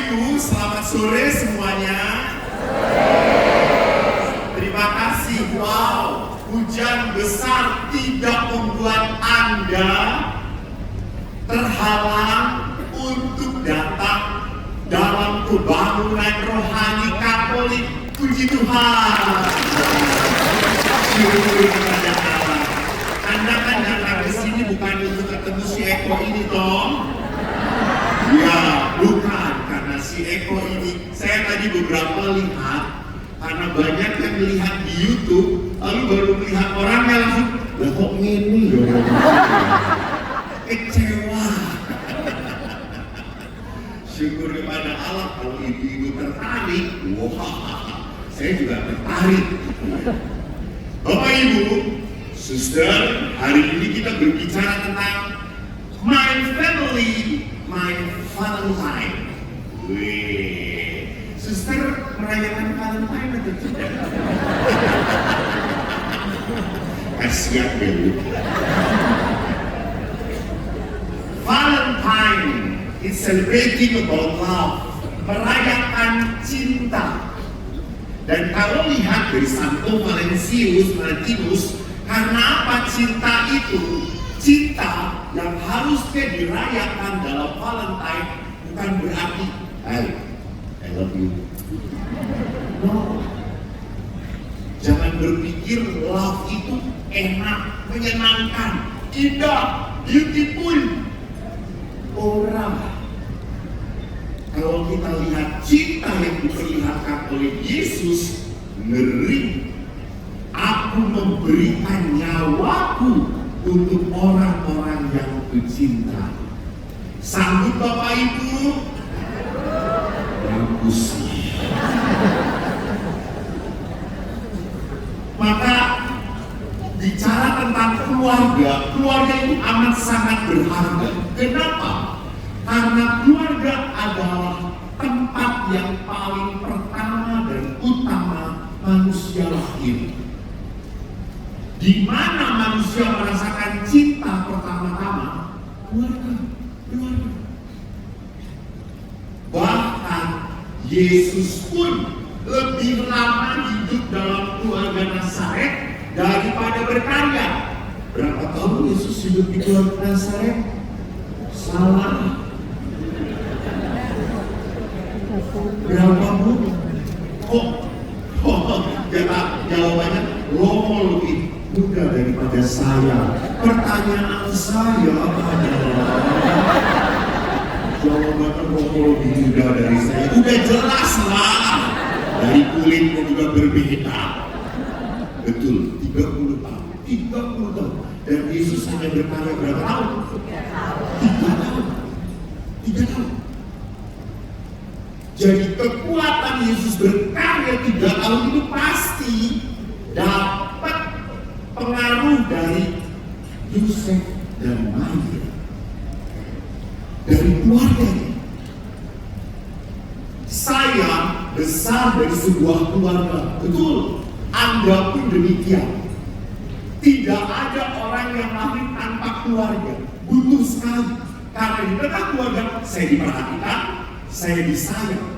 Ibu, selamat sore semuanya. Terima kasih. Wow, hujan besar tidak membuat Anda terhalang untuk datang dalam kebangunan rohani Katolik. Puji Tuhan. Syukur kepada Allah. Anda kan datang ke sini bukan untuk ketemu si Eko ini toh? Ya, bukan. Karena si Eko ini, saya tadi beberapa lihat, karena banyak yang melihat di YouTube, lalu baru melihat orangnya langsung, lah kok ini ya? Kecewa. Syukur kepada Allah kalau ibu-ibu tertarik. Wah, saya juga tertarik. Bapak Ibu, Suster, hari ini kita berbicara tentang My Family, My Valentine. Wih, Suster merayakan Valentine atau tidak? Kasihan dulu. Valentine is celebrating about love, merayakan cinta. Dan kalau lihat dari Santo Martinus, karena apa cinta itu? Cinta yang harusnya dirayakan dalam Valentine bukan berarti I love you. No. Jangan berpikir love itu enak, menyenangkan, indah, beautiful. Orang. Kalau kita lihat cinta yang diperlihatkan oleh Yesus, ngeri. Aku memberikan nyawaku untuk orang-orang yang kucinta. Sanggup Bapak Ibu? Bagus. Maka bicara tentang keluarga itu amat sangat berharga. Kenapa? Karena keluarga adalah tempat yang paling pertama dan utama manusia lahir. Di mana manusia merasakan cinta pertama-tama? Keluarga. Bahkan Yesus pun lebih lama hidup dalam keluarga Nazaret daripada berkarya. Berapa tahun Yesus hidup di keluarga Nazaret? Salah. Berapa Bu? Jawabannya Romo lebih muda daripada saya. Pertanyaan saya adalah jawabannya Romo lebih muda dari saya. Udah jelas lah. Dari kulitnya juga berbeda. Betul, 30 tahun. 30 tahun. Dan Yesus hanya berkarya berapa tahun? 3 tahun. 3 tahun. Jadi kekuatan Yesus berkarya 3 tahun itu pasti dapat pengaruh dari Yosef dan Maria, dari keluarganya. Saya besar dari sebuah keluarga, betul. Anda pun demikian. Tidak ada orang yang lahir tanpa keluarga. Butuh sekali. Karena di tengah keluarga saya diperhatikan, saya disayang.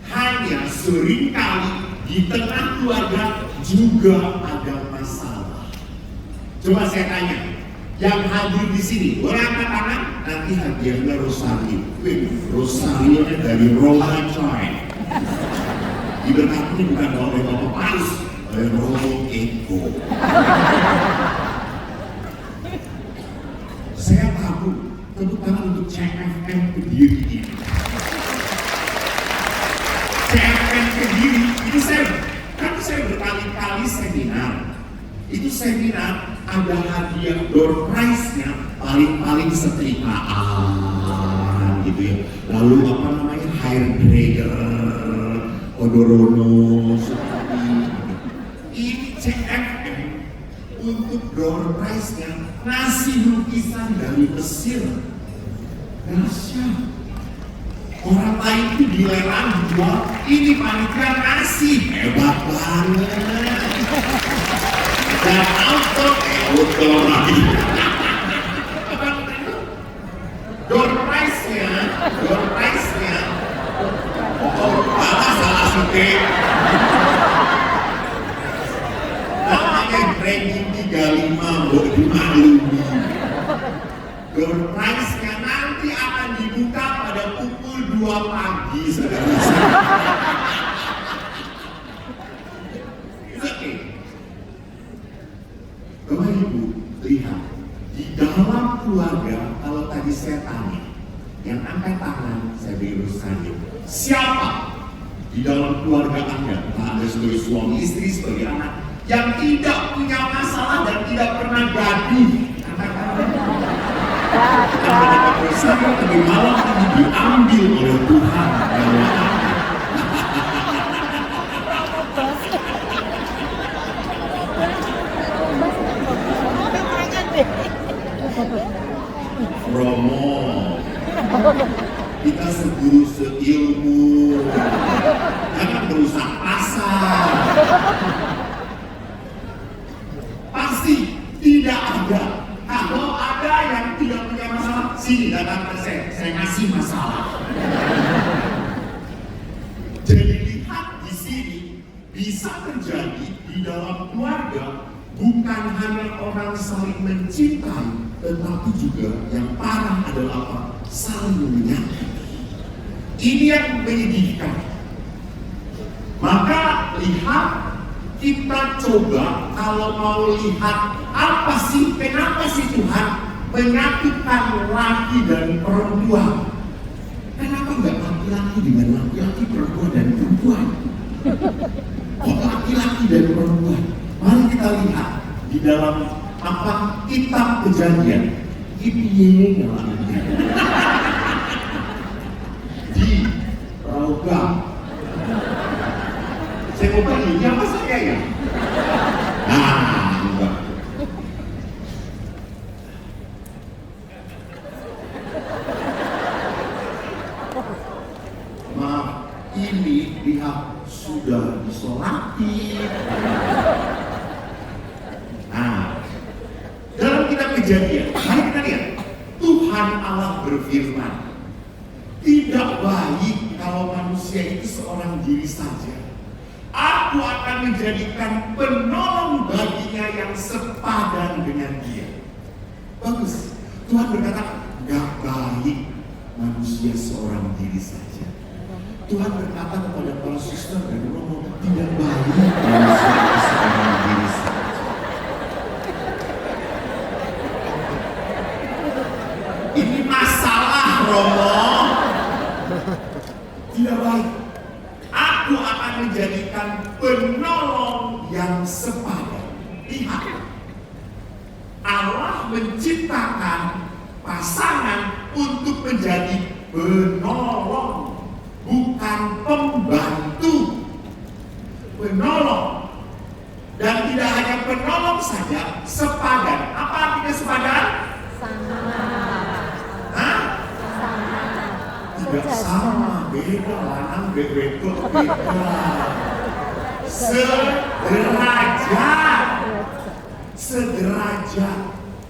Hanya seringkali di tengah keluarga juga ada masalah. Coba saya tanya, yang hadir di sini, boleh angkat tangan? Nanti hadiahnya rosario. Rosario dari Roma Coy. Diberkati bukan oleh Bapak Paus, oleh Romo Eko. Saya tahu, tepuk tangan untuk CFM Kediri ini. CFM Kediri, itu saya berkali-kali seminar. Itu seminar ada hadiah door prize-nya paling setrikaan gitu ya. Lalu apa namanya, hair dryer, odorono, seperti ini. CFM untuk door prize-nya ngasih lukisan dari Mesir. Dahsyat. Orang lain itu dilelang jual, ini panitia ngasih. Hebat banget. Dan auto lagi. Door prize-nya Door prize-nya nanti akan dibuka pada pukul 2 pagi, saudara. It's okay. Bapak Ibu, lihat. Di dalam keluarga, kalau tadi saya tanya, yang angkat tangan, saya beri saja. Siapa di dalam keluarga Anda, entah Anda sebagai suami, istri, sebagai anak, yang tidak punya masalah dan tidak pernah gaduh? Karena bersama tadi malam ini diambil oleh Tuhan. Romo, kita seguru seilmu, jangan merusak pasar. Pasti tidak ada. Kalau ada yang tidak punya masalah, sini datang ke saya ngasih masalah. Jadi lihat di sini bisa terjadi di dalam keluarga bukan hanya orang saling mencintai, tetapi juga yang parah adalah apa? Saling menyakiti. Ini yang menyedihkan. Maka lihat, kita coba kalau mau lihat apa sih, kenapa sih Tuhan menyatukan laki dan perempuan? Kenapa enggak laki-laki dengan laki-laki, perempuan dan perempuan? Kok laki-laki dan perempuan? Mari kita lihat di dalam apa kitab Kejadian. Ini di program. Saya mau tanya, apa saya ya? Nah, enggak. Maaf, ini lihat sudah disolati. Nah, dalam kitab Kejadian, mari kita lihat. Tuhan Allah berfirman, tidak baik kalau manusia itu seorang diri saja. Aku akan menjadikan penolong baginya yang sepadan dengan dia. Bagus. Tuhan berkata, gak baik manusia seorang diri saja. Tuhan berkata kepada para suster dan Romo, tidak baik manusia seorang diri saja. Ini masalah, Romo. Tidak baik. Aku akan menjadikan penolong yang sepadan. Lihat, Allah menciptakan pasangan untuk menjadi penolong, bukan pembantu. Penolong. Dan tidak hanya penolong saja, sepadan. Apa artinya sepadan? Sama. Hah? Sama. Tidak sama, beda, lanang beda.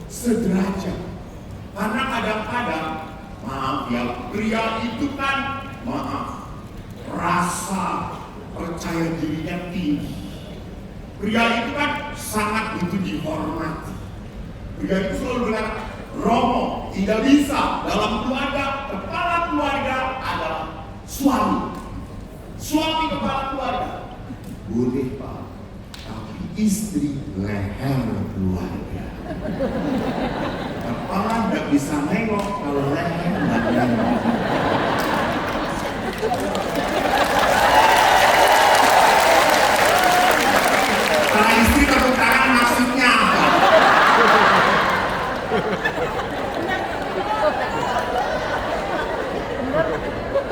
Sederajat. Karena kadang-kadang, maaf ya, pria itu kan, maaf, rasa percaya dirinya tinggi. Pria itu kan sangat itu dihormati. Pria itu selalu berkata, Romo tidak bisa dalam keluarga, kepala keluarga adalah suami. Suami kepala keluarga. Boleh Pak, tapi istri leher keluarga. Kepala nggak bisa nengok kalau leher nggak nengok. Para istri tepuk tangan maksudnya apa?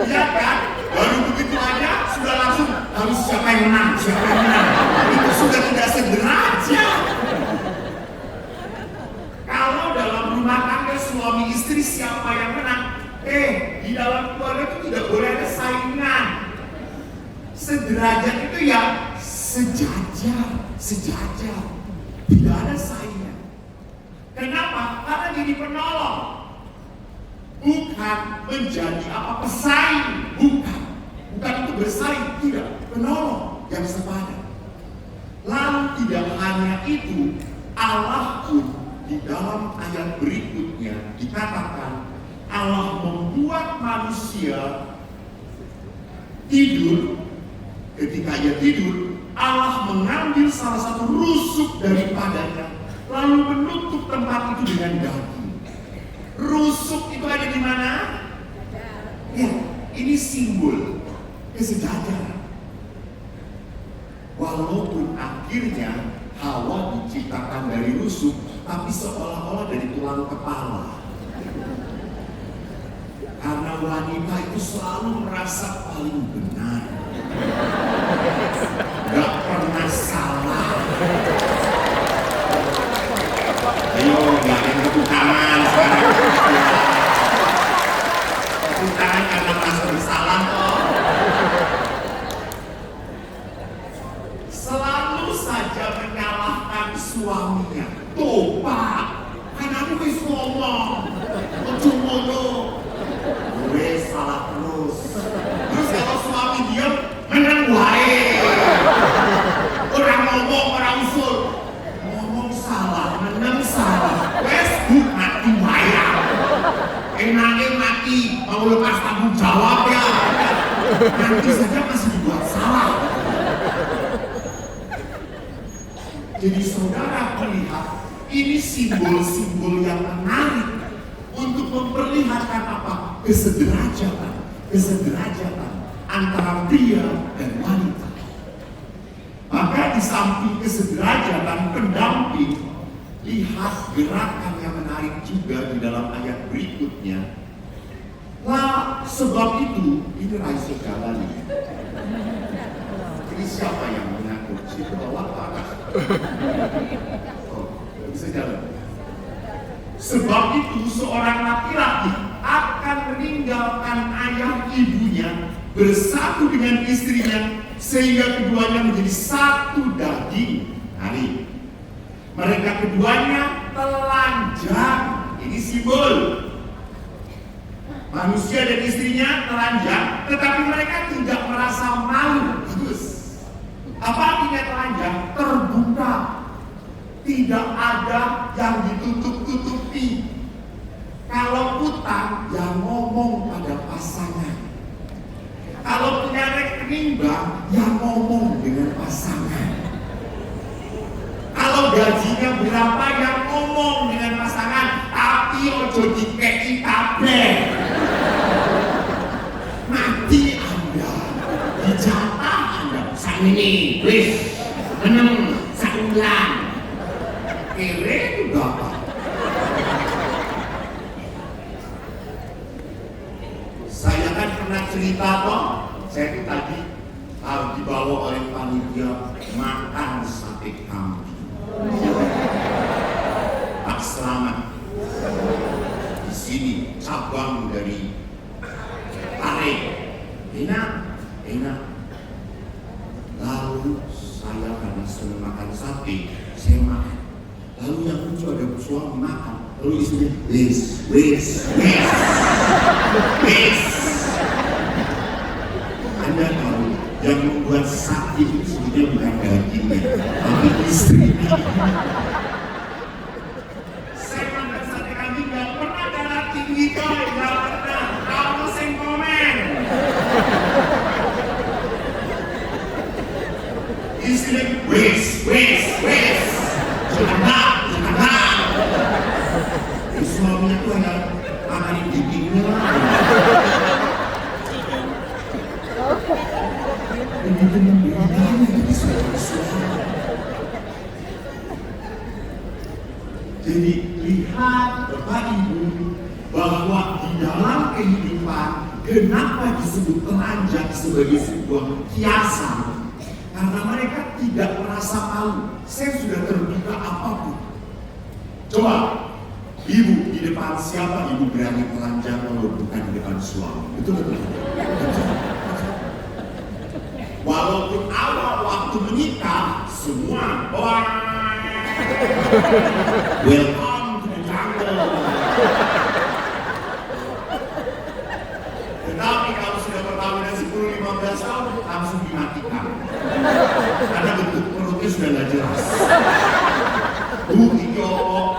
Iya kan? Baru begitu aja sudah langsung harus siapa yang menang, siapa yang menang. Itu sudah tidak sederajat. Kalau dalam rumah tangga suami istri siapa yang menang? Di dalam keluarga itu tidak boleh ada saingan. Sederajat itu ya sejajar. Tidak ada saingan. Kenapa? Karena jadi penolong. Bukan menjadi apa pesaing, bukan itu bersaing, tidak, penolong yang sepadan. Lalu tidak hanya itu, Allah pun di dalam ayat berikutnya dikatakan Allah membuat manusia tidur. Ketika ia tidur, Allah mengambil salah satu rusuk daripadanya, lalu menutup tempat itu dengan daging. Rusuk itu ada di mana? Ya, ini simbol kesejahtera. Walaupun akhirnya Hawa diciptakan dari rusuk, tapi seolah-olah dari tulang kepala. Karena wanita itu selalu merasa paling benar, gak pernah salah. Ayo, gak ada tepuk tangan sekarang. Tepuk tangan karena merasa bersalah kok. Selalu saja menyalahkan suaminya. Tuh Pak, kan aku wis ngomong, ojo ngono. Gue salah terus. Terus kalau suami diam, menang wae. Orang ngomong, orang usul. Ngomong salah, menang salah. Wes mati wayang. Enaknya mati, mau lepas tanggung jawab ya. Nanti saja masih dibuat salah. Jadi saudara melihat ini simbol-simbol yang menarik untuk memperlihatkan apa? Kesederajatan antara pria dan wanita. Maka di samping kesederajatan pendamping, lihat gerakan yang menarik juga di dalam ayat berikutnya. Lah sebab itu, ini raih segala nih. Ini siapa yang mengatur? Si bawah ke atas. Oh, bisa jalan. Sebab itu seorang laki-laki akan meninggalkan ayah ibunya, bersatu dengan istrinya, sehingga keduanya menjadi satu daging. Hari mereka keduanya telanjang. Ini simbol manusia dan istrinya telanjang, tetapi mereka tidak merasa malu. Bagus. Apa artinya telanjang? Terbuka. Tidak ada yang ditutup-tutupi. Kalau utang, ya ngomong pada pasangan. Kalau punya rekening bank, ya ngomong dengan pasangan. Kalau gajinya berapa, ya ngomong dengan pasangan. Tapi ojo dikei kabeh. Mati Anda, dijatah Anda. Sang ini, wis, meneng, saulan. Kere juga apa? Saya kan pernah cerita kok, saya itu tadi dibawa oleh panitia makan sate kambing. Pak Selamat di sini cabang dari Pare, enak. Lalu saya karena senang makan sate, saya makan. Lalu yang lucu ada suami makan, lalu istrinya wes. Anda tahu yang membuat sakit itu sebetulnya bukan dagingnya, tapi istrinya. Saya makan sate kambing gak pernah darah tinggi coy, gak pernah. Kamu sing komen. Istrinya wes. Jangan. Suaminya tuh hanya makanin dagingnya. Begitu membedakan itu suami. Jadi lihat Bapak Ibu bahwa di dalam kehidupan kenapa disebut telanjang sebagai sebuah kiasan? Karena mereka tidak merasa malu. Saya sudah terbuka apapun. Coba, ibu di depan siapa ibu berani telanjang kalau bukan di depan suami? Betul. Walaupun awal waktu menikah semua welcome to the jungle. Tetapi kalau sudah perkawinan 10-15 tahun langsung dimatikan. Karena bentuk perutnya sudah tidak jelas. Bu, iki opo,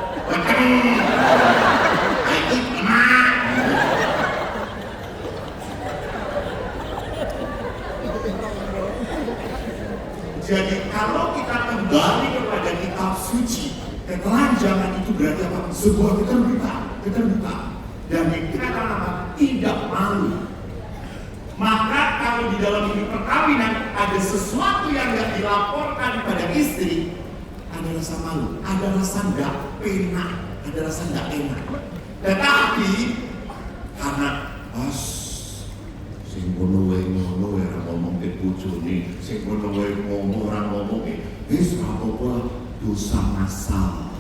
sebuah keterbukaan. Dan yang kita katakan tidak malu. Maka kalau di dalam hidup perkawinan ada sesuatu yang tidak dilaporkan pada istri, ada rasa malu, ada rasa nggak enak, ada rasa nggak enak. Tetapi karena sing ngono wae ora ngomong ke bojone, sing ngono wae ngomong ora ngomong wis apa-apa dosa massal.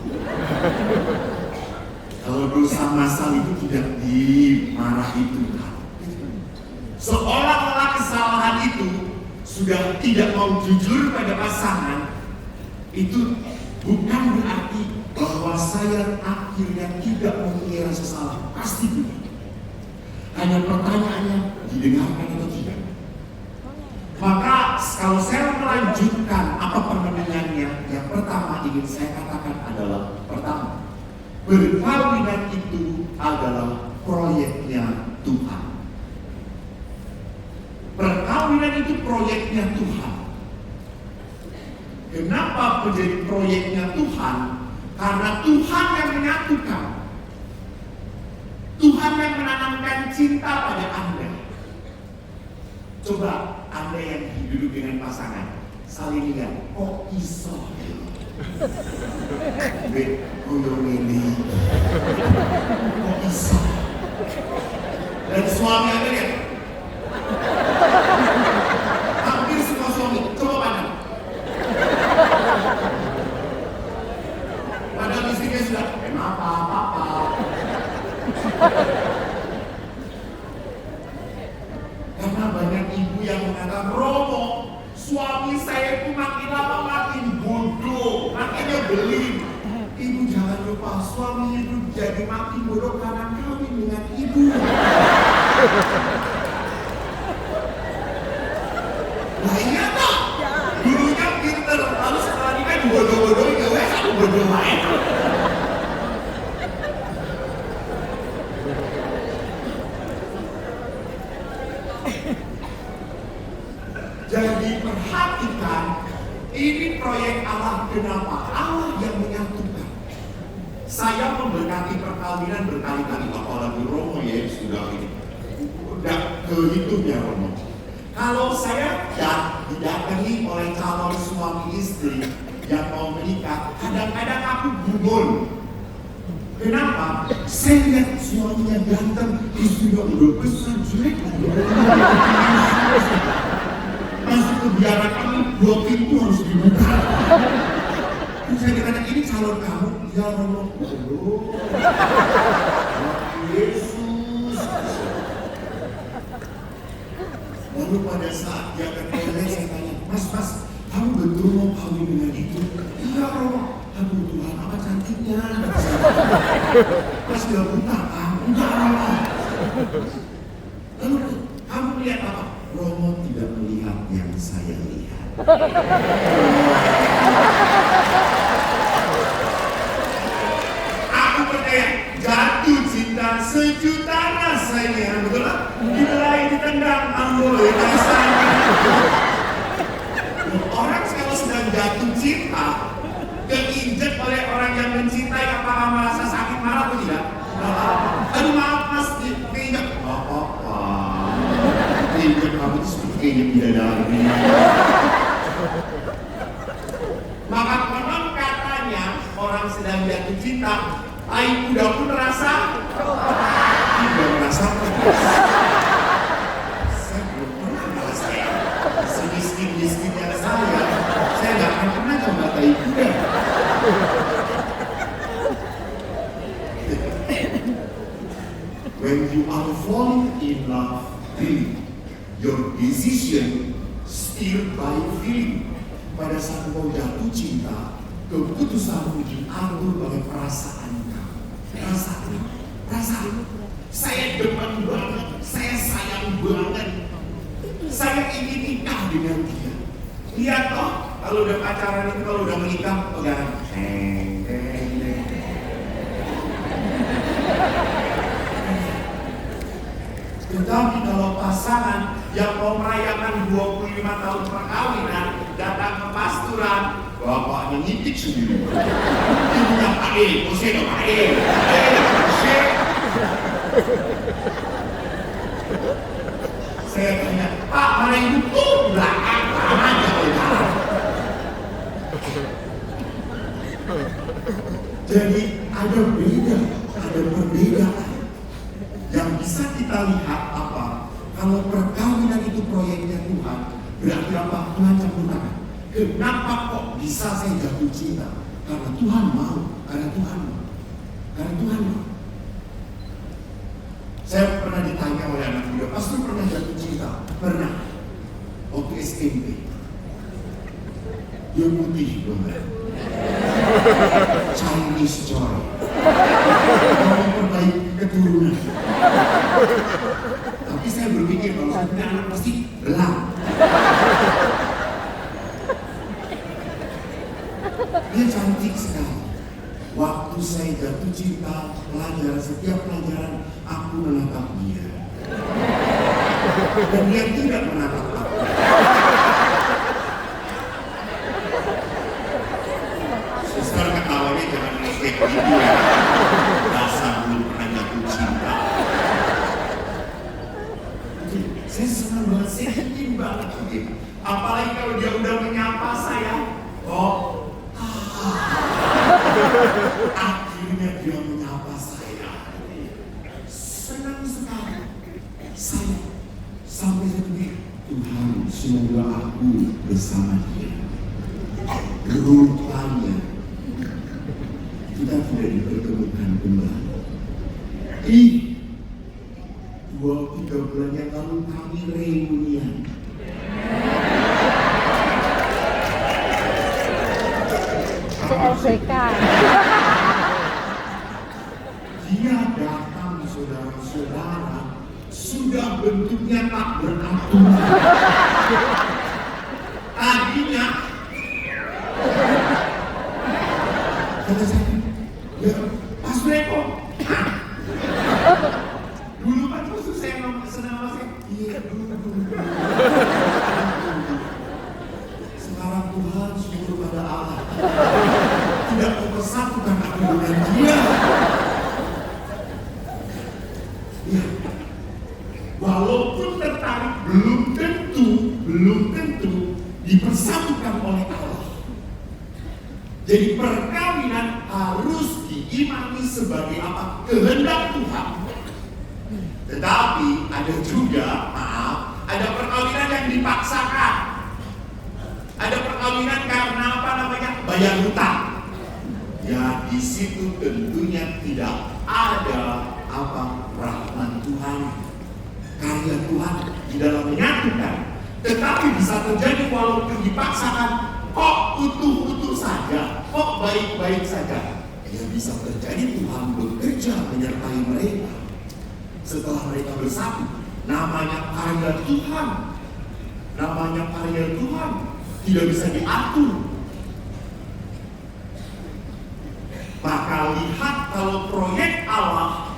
Kalau dosa massal itu tidak dimarahi Tuhan. Seolah-olah kesalahan itu sudah tidak mau jujur pada pasangan, itu bukan berarti bahwa saya akhirnya tidak mempunyai rasa salah. Pasti tidak. Hanya pertanyaannya didengarkan atau tidak. Maka kalau saya melanjutkan apa pengertiannya, yang pertama ingin saya katakan adalah pertama, perkawinan itu adalah proyeknya Tuhan. Perkawinan itu proyeknya Tuhan. Kenapa menjadi proyeknya Tuhan? Karena Tuhan yang menyatukan. Tuhan yang menanamkan cinta pada Anda. Coba Anda yang hidup dengan pasangan, saling lihat, kok iso? ini kok iso? Dan suami Anda lihat, hampir semua suami, coba pandang. Padahal istrinya sudah, apa-apa. Karena banyak ibu yang mengatakan, Romo, suami saya itu makin lama makin bodoh, makin nyebelin. Ibu jangan lupa, suami itu jadi makin bodoh karena kawin dengan ibu. Nah iya toh, dulunya pinter, lalu setelah ini kan bodoh-bodohin, gak wes aku bodoh lain. Jadi perhatikan, ini proyek Allah. Kenapa? Allah yang menyatukan. Saya memberkati perkawinan berkali-kali, apalagi Romo ya sudah ini. Udah kehitung ya Romo. Kalau saya didatangi oleh calon suami istri yang mau menikah, kadang-kadang aku gugur. Kenapa? Saya lihat suaminya ganteng, istrinya udah besar, jelek. Masuk ke biara kamu, 2 pintu harus dibuka. Terus saya dikatakan, ini calon kamu? Ya Romo. Yesus. Lalu pada saat dia akan mulai, saya tanya, Mas, kamu betul mau kawin dengan itu? Iya Romo. Aduh Tuhan, apa cantiknya? Mas gak buta kan? Enggak Romo. Lalu kamu lihat apa? Romo tidak melihat yang saya lihat. Aku percaya jatuh cinta sejuta rasanya, betul lah? Dimulai ditendang, ambil rasanya. Orang kalau sedang jatuh cinta, keinjek oleh orang yang mencintai, apakah merasa sakit marah atau tidak? Aduh maaf mas, keinjek. Apa-apa. Keinjek kamu itu seperti keinjek bidadari. Maka konon katanya orang sedang jatuh cinta, air kuda pun merasa tidak merasa puas. Saya belum pernah merasakan semiskin-miskinnya saya nggak akan pernah coba tai kuda. When you are falling in love, really, your decision steered by feeling. Pada saat kau jatuh cinta, keputusanmu diatur oleh perasaan kamu. Perasaan. Saya demen banget, saya sayang banget, saya ingin nikah dengan dia. Lihat toh, kalau udah pacaran itu, kalau udah menikah, pegangan. Tetapi kalau pasangan yang mau merayakan 25 tahun perkawinan datang ke pasturan, bapaknya ngitik sendiri. Dia bilang, Pak E, kose dong Pak E. Kose. Saya tanya, Pak, mana ibu tuh? Belakang, aja udah. Jadi ada perbedaan. Yang bisa kita lihat apa? Kalau perkawinan itu proyeknya Tuhan, berarti apa? Tuhan campur tangan. Kenapa kok bisa saya jatuh cinta? Karena Tuhan mau, karena Tuhan mau, karena Tuhan mau. Saya pernah ditanya oleh anak muda, pastor pernah jatuh cinta? Pernah. Waktu SMP. Dia putih banget. Chinese joy. Mau memperbaiki keturunan. Tapi saya berpikir kalau saya punya anak pasti belang. Dia cantik sekali. Waktu saya jatuh cinta, setiap pelajaran aku menatap dia. Dan dia tidak menatap aku. Suster ketawanya jangan ngesek gitu ya. Dasar belum pernah jatuh cinta. Saya senang banget, saya ingin banget gitu. Apalagi kalau dia udah menyapa saya. Akhirnya dia menyapa saya. Senang sekali. Saya sampai seperti Tuhan, semoga aku bersama dia. Rupanya kita tidak dipertemukan kembali. 2-3 bulan yang lalu kami reunian. CLBK. Dia datang, saudara-saudara, sudah bentuknya tak beraturan. Tadinya kata saya, ya Mas Beko, dulu kan khusus saya senang sama saya. Iya dulu. Sekarang Tuhan syukur pada Allah tidak mempersatukan aku dengan dia. Ya, walaupun tertarik belum tentu dipersatukan oleh Allah. Jadi perkawinan harus diimani sebagai apa? Kehendak Tuhan. Tetapi ada juga, ada perkawinan yang dipaksakan. Ada perkawinan karena apa namanya? Bayar hutang. Ya di situ tentunya tidak ada apa? Rahmat Tuhan, karya Tuhan di dalam menyatukan. Tetapi bisa terjadi walaupun dipaksakan, kok utuh-utuh saja, kok baik-baik saja. Ya bisa terjadi Tuhan bekerja menyertai mereka. Setelah mereka bersatu, namanya karya Tuhan. Namanya karya Tuhan tidak bisa diatur. Maka lihat kalau proyek Allah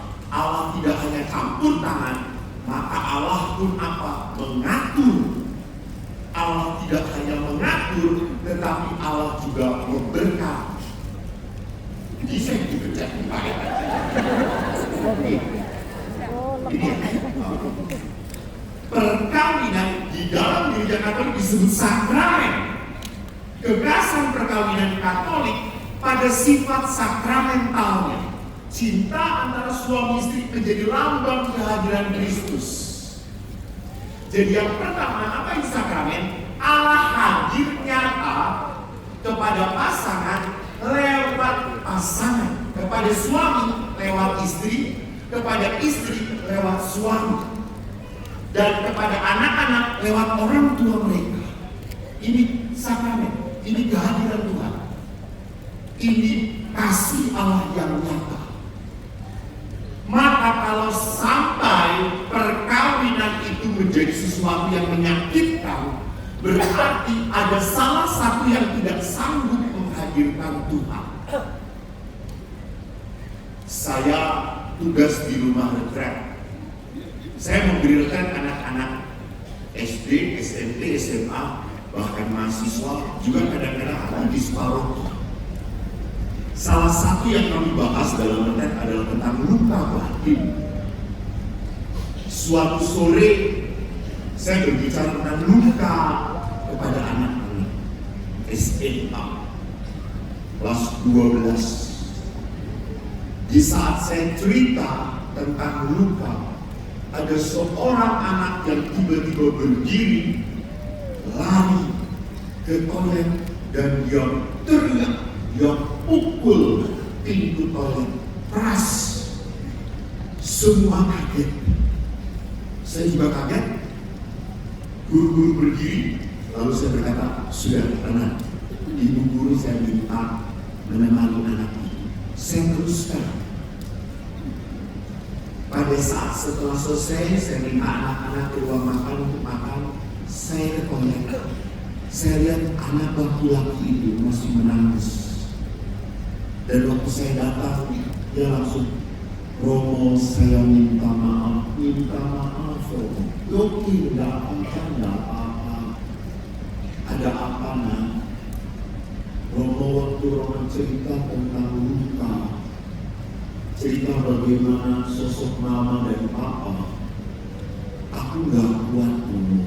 tidak hanya campur tangan, maka Allah pun apa? Mengatur. Allah tidak hanya mengatur, tetapi Allah juga memberkati. Jadi saya dikerja di baik. Ini perkawinan di dalam gereja Katolik disebut sakramen. Gagasan perkawinan Katolik pada sifat sakramentalnya. Cinta antara suami istri menjadi lambang kehadiran Kristus. Jadi yang pertama, apa itu sakramen? Allah hadir nyata kepada pasangan lewat pasangan, kepada suami lewat istri, kepada istri lewat suami, dan kepada anak-anak lewat orang tua mereka. Ini sakramen, ini kehadiran Tuhan, ini kasih Allah yang nyata. Maka kalau sampai perkawinan itu menjadi sesuatu yang menyakitkan, berarti ada salah satu yang tidak sanggup menghadirkan Tuhan. Saya tugas di rumah retret. Saya memberikan anak-anak SD, SMP, SMA bahkan mahasiswa juga kadang-kadang ada di separuh. Salah satu yang kami bahas dalam retret adalah tentang luka batin. Suatu sore saya berbicara tentang luka kepada anak-anak SMA kelas 12. Di saat saya cerita tentang luka, ada seorang anak yang tiba-tiba berdiri, lari ke toilet, dan dia teriak, dia pukul pintu toilet keras. Semua kaget. Saya juga kaget. Guru-guru berdiri, lalu saya berkata, sudah tenang, ibu guru saya minta menemani anak itu. Saya teruskan. Pada saat setelah selesai, saya minta anak-anak ke ruang makan untuk makan. Saya ke toilet. Saya lihat anak laki-laki itu masih menangis. Dan waktu saya datang, dia langsung, Romo, saya minta maaf, Romo. Yoki, enggak apa-apa. Ada apa, nak? Romo, waktu Romo cerita tentang luka, cerita bagaimana sosok mama dan papa, aku gak kuat, Romo.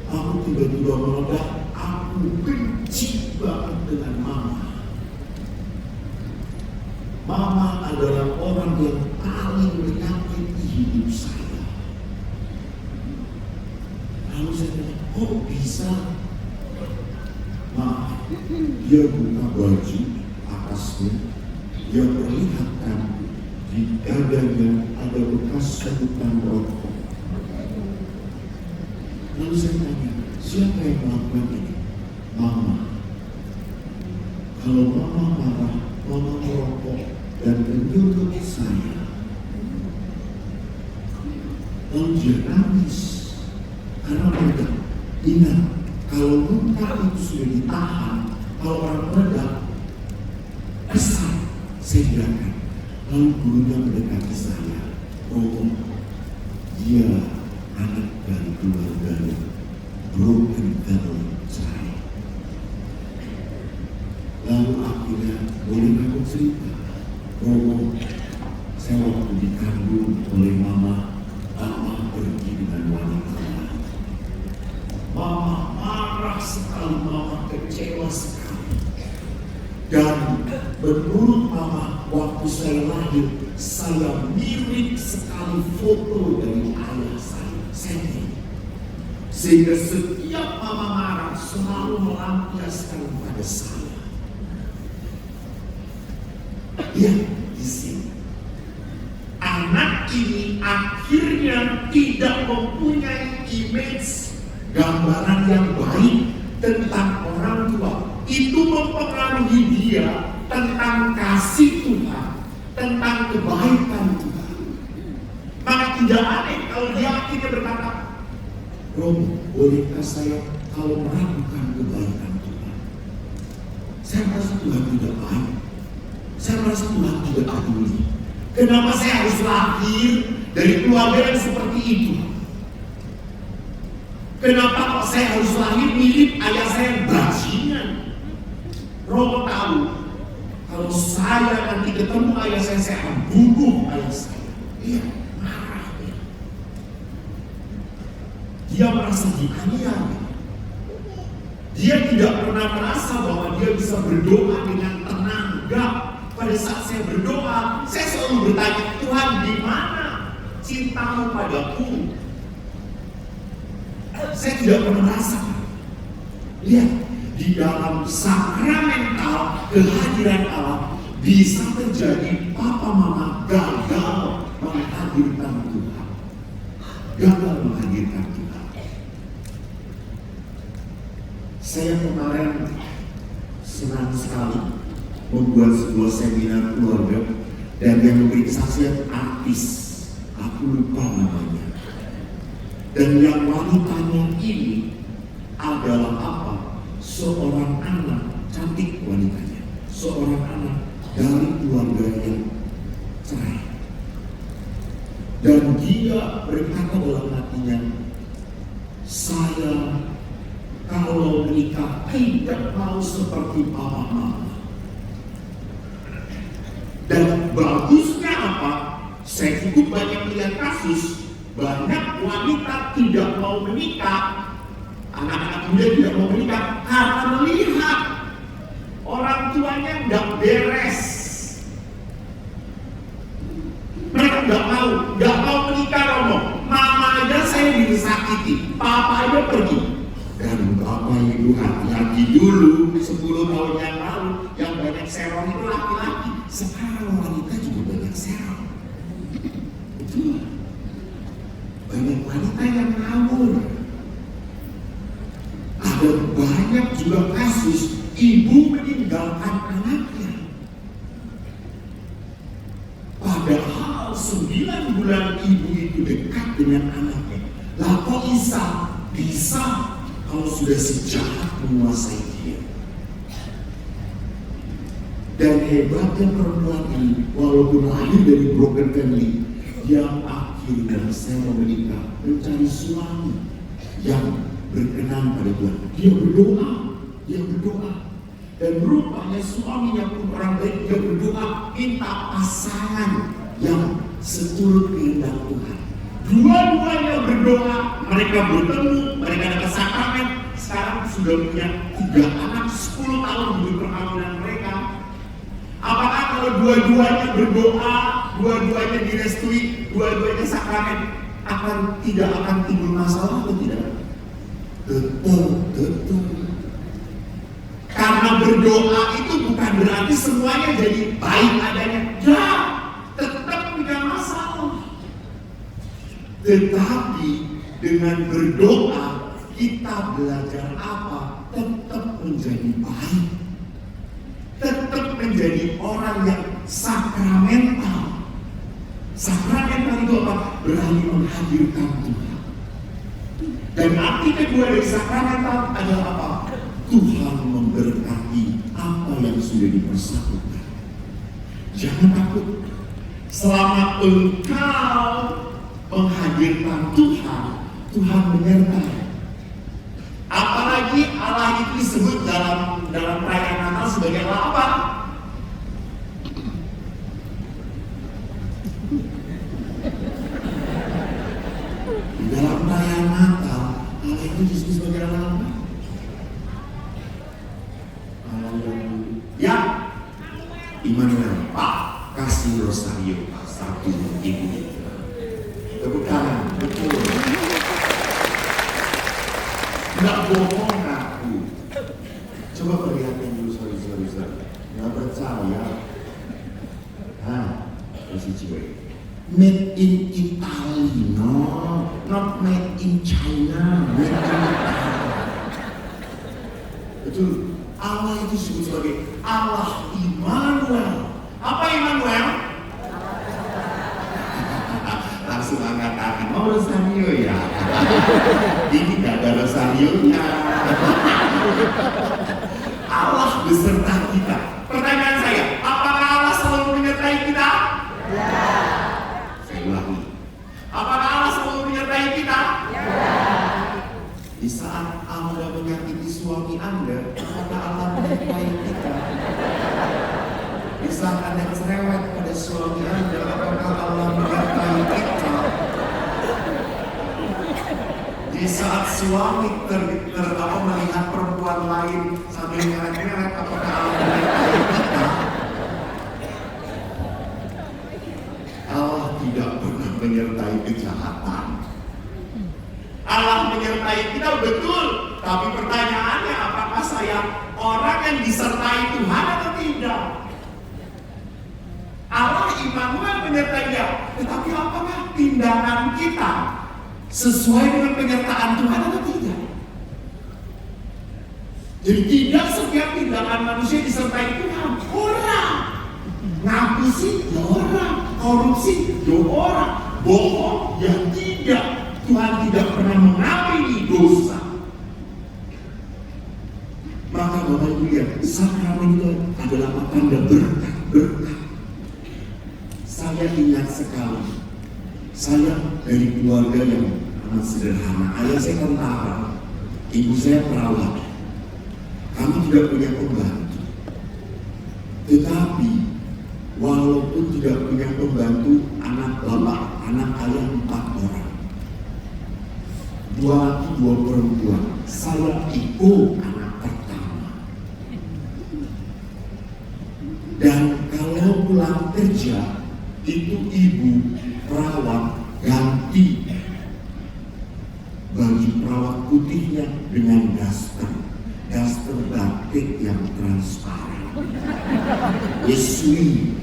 Aku tiba-tiba meledak, aku benci banget dengan mama. Mama adalah orang yang paling menyakiti hidup saya. Lalu saya tanya, kok bisa? Maaf, dia buka baju atasnya, dia perlihatkan di dadanya ada bekas sebutan rokok. Lalu saya tanya, siapa yang melakukan ini? Mama. Kalau mama marah, mama merokok dan menyuruh saya. Lalu dia nangis karena meledak. Ingat, kalau luka itu sudah ditahan, kalau orang meledak, besar, saya biarkan. Lalu gurunya mendekati saya. Oh, dia anak dari keluarga broken family child. Lalu akhirnya boleh aku cerita. Romo, saya waktu dikandung oleh mama pergi dengan wanita lain. Mama marah sekali, mama kecewa sekali. Dan menurut mama, waktu saya lahir, saya mirip sekali foto dari ayah saya. Sehingga setiap mama marah selalu melampiaskan pada saya. Ya, di sini anak ini akhirnya tidak mempunyai image, gambaran yang baik tentang orang tua. Itu mempengaruhi dia tentang kasih Tuhan, tentang kebaikan Tuhan. Maka tidak aneh kalau dia akhirnya berkata, Romo, bolehkah saya kalau meragukan kebaikan Tuhan? Saya merasa Tuhan tidak baik. Saya merasa Tuhan tidak peduli. Kenapa saya harus lahir dari keluarga yang seperti itu? Kenapa kok saya harus lahir mirip ayah saya bajingan? Romo tahu, kalau saya nanti ketemu ayah saya akan bunuh ayah saya. Iya, marah dia. Dia merasa dianiaya. Dia tidak pernah merasa bahwa dia bisa berdoa dengan tenang. Enggak. Pada saat saya berdoa, saya selalu bertanya, Tuhan, di mana cintamu padaku? Saya tidak pernah merasakan. Lihat, di dalam sakramental kehadiran Allah bisa terjadi papa mama gagal menghadirkan Tuhan. Gagal menghadirkan Tuhan. Saya kemarin senang sekali membuat sebuah seminar keluarga dan yang memberi kesaksian artis, aku lupa namanya. Dan yang wanitanya ini adalah apa? Seorang anak, cantik wanitanya, seorang anak dari keluarga yang cerai. Dan dia berkata dalam hatinya, saya kalau menikah tidak mau seperti papa mama. Dan bagusnya apa? Saya cukup banyak melihat kasus, banyak wanita tidak mau menikah, anak-anak muda tidak mau menikah karena melihat orang tuanya nggak beres. Mereka nggak mau menikah, Romo. Mama aja saya disakiti, papa aja pergi. Dan Bapak Ibu hati-hati dulu, 10 tahun yang lalu yang banyak serong itu laki-laki. Sekarang wanita juga banyak serong. Betul. Banyak wanita yang ngawur. Ada banyak juga kasus ibu meninggalkan anaknya. Padahal 9 bulan ibu itu dekat dengan anaknya. Lah kok bisa kalau sudah sejahat menguasai dia. Dan hebatnya perempuan ini, walaupun lahir dari broken family, yang akhirnya saya mau menikah, mencari suami yang berkenan pada Tuhan. Dia berdoa. Dan rupanya suaminya pun orang baik, dia berdoa minta pasangan yang seturut kehendak Tuhan. Dua-duanya berdoa, mereka bertemu, mereka dapat sakramen. Sekarang sudah punya 3 anak, 10 tahun hidup perkawinan mereka. Apakah kalau dua-duanya berdoa, dua-duanya direstui, dua-duanya sakramen, tidak akan timbul masalah atau tidak? Betul. Karena berdoa itu bukan berarti semuanya jadi baik adanya. Ya, tetap punya masalah. Tetapi dengan berdoa kita belajar apa? Tetap menjadi baik. Tetap menjadi orang yang sakramental. Sakramental itu apa? Berani menghadirkan Tuhan. Dan arti kedua dari sakramental adalah apa? Tuhan memberkati apa yang sudah dipersatukan. Jangan takut. Selama engkau menghadirkan Tuhan, Tuhan menyertai. Apalagi Allah itu disebut dalam perayaan Natal sebagai apa? Di dalam perayaan Natal, Allah itu disebut sebagai apa? Ya, Immanuel, Pak, kasih rosario satu ibu. Tepuk tangan, betul. Nggak bohong aku. Coba perlihatkan dulu, sorry. Nggak percaya. Kasih cewek. Made in Italy, no, not made in China. Made in Italy. Betul. Allah itu disebut sebagai Allah Immanuel. Apa Immanuel? Langsung angkat tangan. Oh, rosario ya. Ini gak ada rosarionya. Allah beserta kita. Pertanyaan saya, apakah Allah selalu menyertai kita? Ya. Saya ulangi. Apakah Allah selalu menyertai kita? Ya. Di saat Anda menyakiti suami Anda, apakah Allah menyertai kita? Di saat Anda cerewet pada suami Anda, apakah Allah menyertai kita? Di saat suami melihat perempuan lain sambil ngeret-ngeret, apakah Allah menyertai kita? Allah tidak pernah menyertai kejahatan. Allah menyertai kita betul, tapi pertanyaannya apakah saya orang yang disertai Tuhan atau tidak? Allah Immanuel menyertai dia, tetapi apakah tindakan kita sesuai dengan penyertaan Tuhan atau tidak? Jadi tidak setiap tindakan manusia disertai Tuhan. Orang ngaku sih ya orang, korupsi ya orang, bohong ya tidak. Tuhan tidak pernah mengampuni dosa. Maka Bapak Ibu lihat, sakramen itu adalah tanda berkat. Saya ingat sekali, saya dari keluarga yang amat sederhana. Ayah saya tentara, Ibu saya perawat, kami tidak punya pembantu. Tetapi walaupun tidak punya pembantu, anak bapak, anak ayah 4 orang, 2 laki 2 perempuan. Saya itu anak pertama. Dan kalau pulang kerja, itu ibu perawat ganti baju perawat putihnya dengan daster batik yang transparan. Yesui.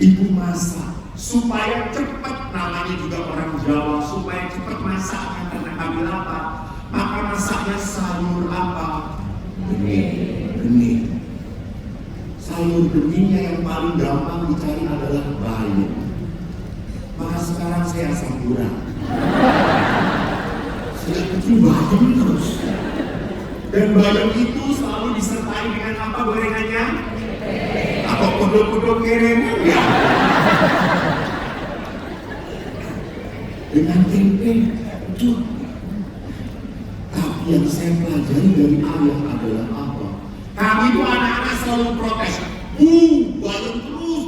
Ibu masak supaya cepat, namanya juga orang Jawa, supaya cepat masaknya karena kami lapar. Maka masaknya sayur apa? Bening. Sayur beningnya yang paling gampang dicari adalah bayam. Maka sekarang saya asam urat. Sejak kecil bayam terus. Dan bayam itu selalu disertai dengan apa gorengannya? Atau kodok-kodok kerennya? Ya. Dengan tempe, betul. Tapi yang saya pelajari dari ayah adalah apa? Kami itu anak-anak selalu protes. Bayam terus,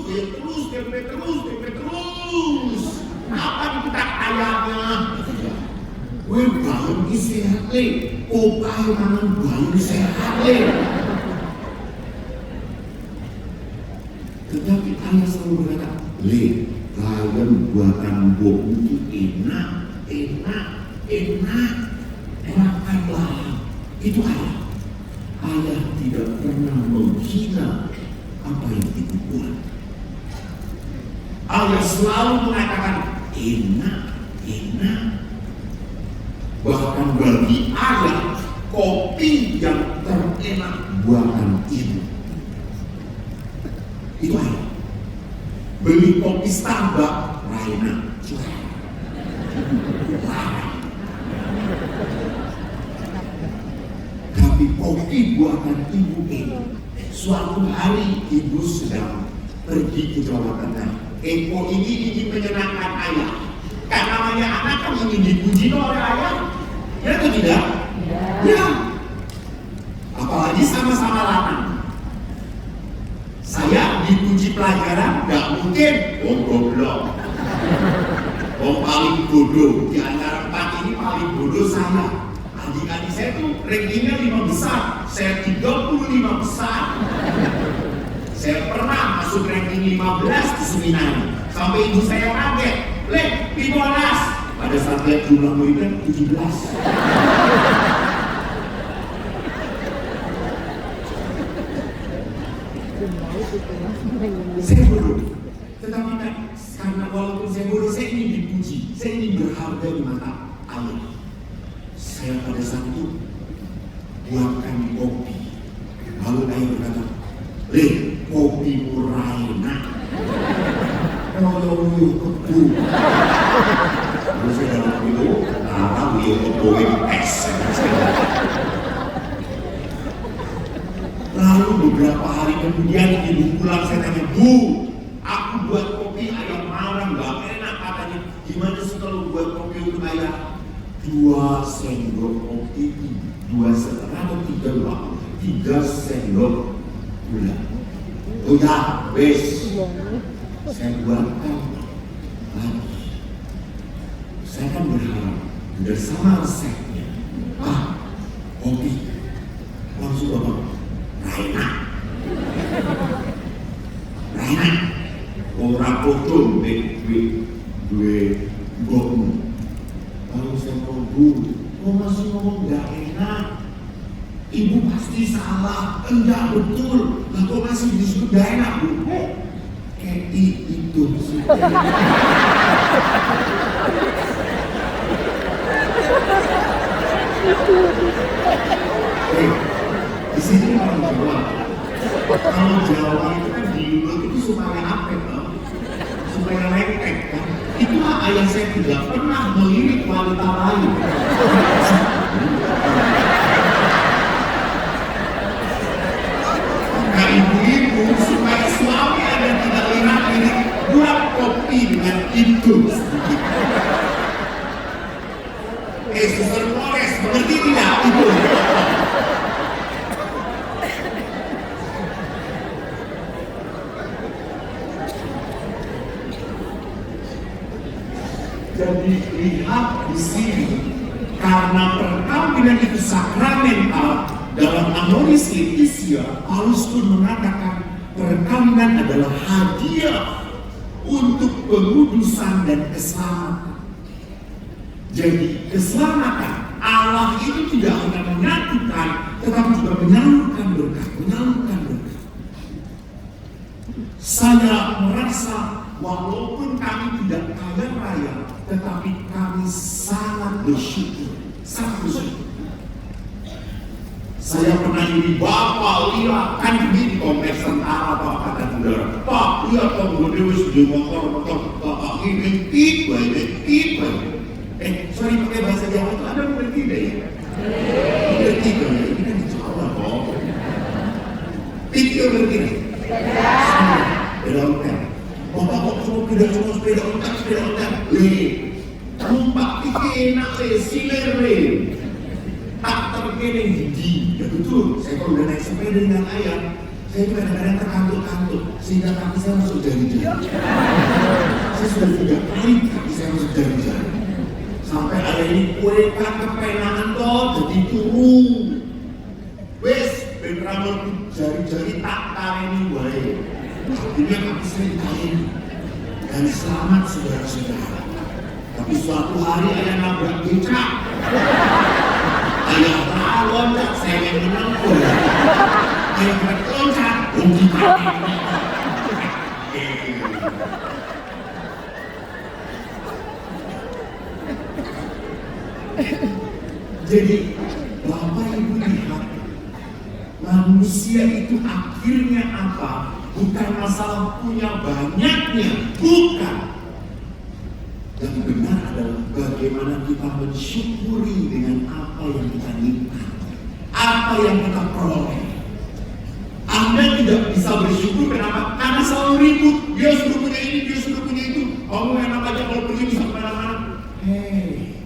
tempe terus. Apa kita ayahnya? Bayam ini sehat le. Opai mangan bayam sehat le. Tetapi ayah selalu berkata, le, bayam buatan Mbok itu enak. Makanlah. Itu ayah. Ayah tidak pernah menghina apa yang ibu buat. Ayah selalu mengatakan enak. Bahkan bagi ayah, kopi yang terenak buatan ibu. Itu ayah. Beli kopi Starbucks, Raina jual. Tapi kopi buatan ibu ini. Suatu hari ibu sedang pergi ke Jawa Tengah. Eko ini ingin menyenangkan ayah. Kan namanya anak kan ingin dipuji oleh ayah. Ya atau tidak? Ya. Apalagi sama-sama lanang. Saya dipuji pelajaran, gak mungkin goblok. Paling bodoh. Di antara 4 ini paling bodoh saya. Adik-adik saya tuh rankingnya 5 besar. Saya 35 besar. Saya pernah masuk ranking 15 di seminari. Sampai ibu saya kaget. Le, 15. Pada saat lihat jumlah muridnya 17. Saya bodoh. Tetapi kan, karena walaupun saya bodoh, saya ingin dipuji. Saya ingin berharga di mata Allah. Saya pada saat itu buatkan kopi. Lalu ayah berkata, le, kopi murah enak. Kalau lu kebu. Lalu saya dalam itu, tahu dia kebuin es. Lalu beberapa hari kemudian ibu pulang, saya tanya, Bu, aku buat kopi ayam marah, gak enak katanya. Gimana sih kalau buat kopi untuk ayam? 2 sendok kopi, 2,5 atau 3 sendok gula. Oh ya, wes. Saya buatkan lagi. Saya kan berharap bersama resepnya. Kopi. Langsung bapak, Raina. Orang potong gue bokmu. Lalu saya ngomong, Bu, kok masih ngomong gak enak? Ibu pasti salah, enggak betul. Lah kok masih disebut gak enak, Bu? Kayak itu sih. Di sini orang Jawa. Kalau Jawa itu kan diulur itu supaya apa toh? Supaya lengket kan? Itulah ayah saya tidak pernah melirik wanita lain. Nah ibu-ibu supaya suami ada tidak lirik-lirik, buat kopi dengan itu sedikit. Suster Flores mengerti tidak? Itu. Jadi lihat di sini, karena perkawinan itu sakramental, dalam Amoris Laetitia, Paulus pun mengatakan perkawinan adalah hadiah untuk pengudusan dan keselamatan. Jadi keselamatan Allah itu tidak hanya menyatukan, tetapi juga menyalurkan berkat, Saya merasa walaupun kami tidak kaya raya, tetapi kami sangat bersyukur, Saya pernah ini, Bapak lihat, kan ini di kompleks tentara Pak, kata saudara. Pak, lihat Pak, gue sudah motor, Bapak ini tipe. Sorry pakai bahasa Jawa itu, Anda mengerti deh ya? Mengerti ya, ini kan di Jawa kok. Tipe mengerti nih? Sepeda ontel. Bapak kok cuma sepeda ontel. Numpak tipe enak siler tak terkene gigi. Ya betul, saya kalau udah naik sepeda dengan ayah, saya itu kadang-kadang terkantuk-kantuk sehingga kaki saya masuk jari-jari. Saya sudah 3 kali kaki saya masuk jari-jari. Sampai ada ini kuekan kepenangan toh jadi turun. Wes, benramel jari-jari tak ini wae. Akhirnya kaki saya ditarik. Dan selamat saudara-saudara. Tapi suatu hari ayah nabrak becak. Ayah loncat, saya yang menangkul. Ayah loncat, rugi kaki. Jadi, Bapak Ibu lihat, manusia itu akhirnya apa? Bukan masalah punya banyaknya, bukan. Yang benar adalah bagaimana kita mensyukuri dengan apa yang kita nikmati, apa yang kita peroleh. Anda tidak bisa bersyukur kenapa? Karena selalu ribut. Dia sudah punya ini, dia sudah punya itu. Kamu enak aja kalau pergi bisa kemana-mana. Hei,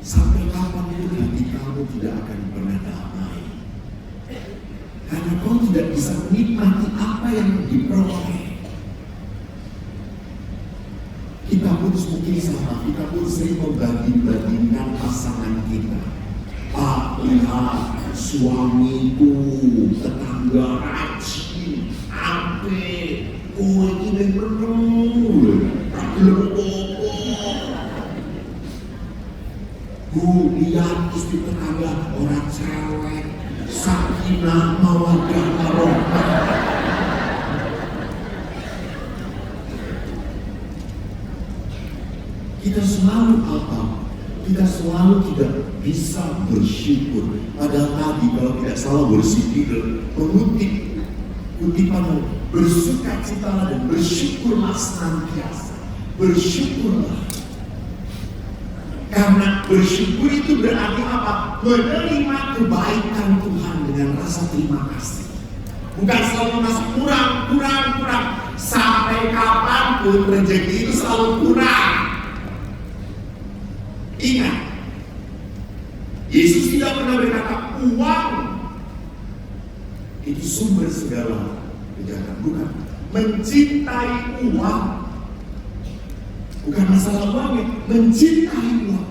sampai kapan itu hati kamu tidak akan pernah damai? Karena kau tidak bisa menikmati apa yang diperoleh. Kita pun mungkin sama, kita pun sering membanding-bandingkan pasangan kita. Pak, lihat suamiku, tetangga rajin, ampe, kowe ini penuh, tak belum bobo. Bu, lihat istri tetangga orang cewek, sakinah mawaddah warahmah. Kita selalu apa? Kita selalu tidak bisa bersyukur. Padahal tadi kalau tidak salah bersikir mengutip kutipan bersukacitalah dan bersyukurlah senantiasa. Bersyukurlah. Karena bersyukur itu berarti apa? Menerima kebaikan Tuhan dengan rasa terima kasih. Bukan selalu merasa kurang. Sampai kapanpun rezeki itu selalu kurang. Ingat, Yesus tidak pernah berkata uang itu sumber segala kejahatan. Bukan. Mencintai uang, bukan masalah uangnya, mencintai uang.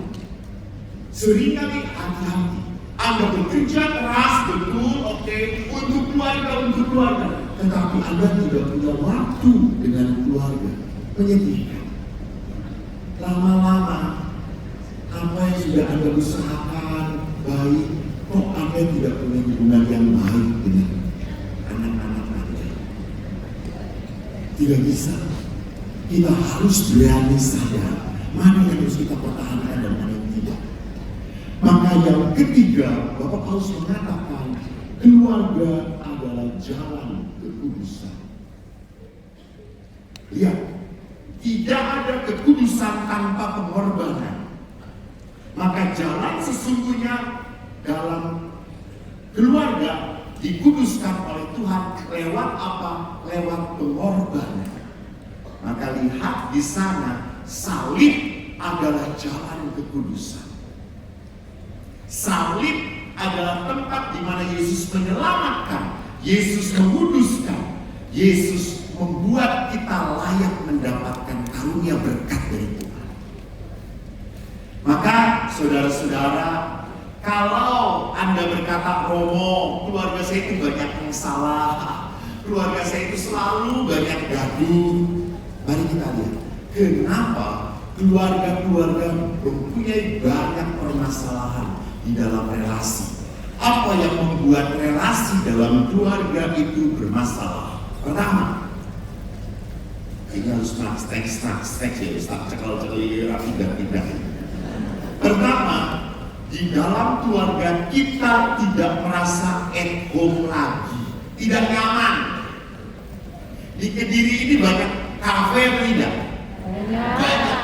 Seringkali hati-hati. Anda bekerja keras, betul, oke, untuk keluarga. Tetapi Anda tidak punya waktu dengan keluarga. Menyedihkan. Lama-lama apa yang sudah Anda usahakan baik, kok Anda tidak punya hubungan yang baik dengan anak-anak Anda? Tidak bisa. Kita harus berani sadar mana yang harus kita pertahankan dan mana yang tidak. Maka yang ketiga, Bapak Paulus mengatakan keluarga adalah jalan kekudusan. Lihat, tidak ada kekudusan tanpa pengorbanan. Maka jalan sesungguhnya dalam keluarga dikuduskan oleh Tuhan lewat apa? Lewat pengorbanan. Maka lihat di sana salib adalah jalan kekudusan. Salib adalah tempat di mana Yesus menyelamatkan, Yesus menguduskan, Yesus membuat kita layak mendapatkan karunia berkat dari Tuhan. Maka saudara-saudara, kalau Anda berkata, Romo, keluarga saya itu banyak yang salah, keluarga saya itu selalu banyak gaduh. Mari kita lihat, kenapa keluarga-keluarga mempunyai banyak permasalahan di dalam relasi. Apa yang membuat relasi dalam keluarga itu bermasalah? Pertama, ini harus teks ya, cekal-cekal tidak. Pertama, di dalam keluarga kita tidak merasa at home lagi, tidak nyaman. Di Kediri ini banyak kafe atau tidak? Banyak.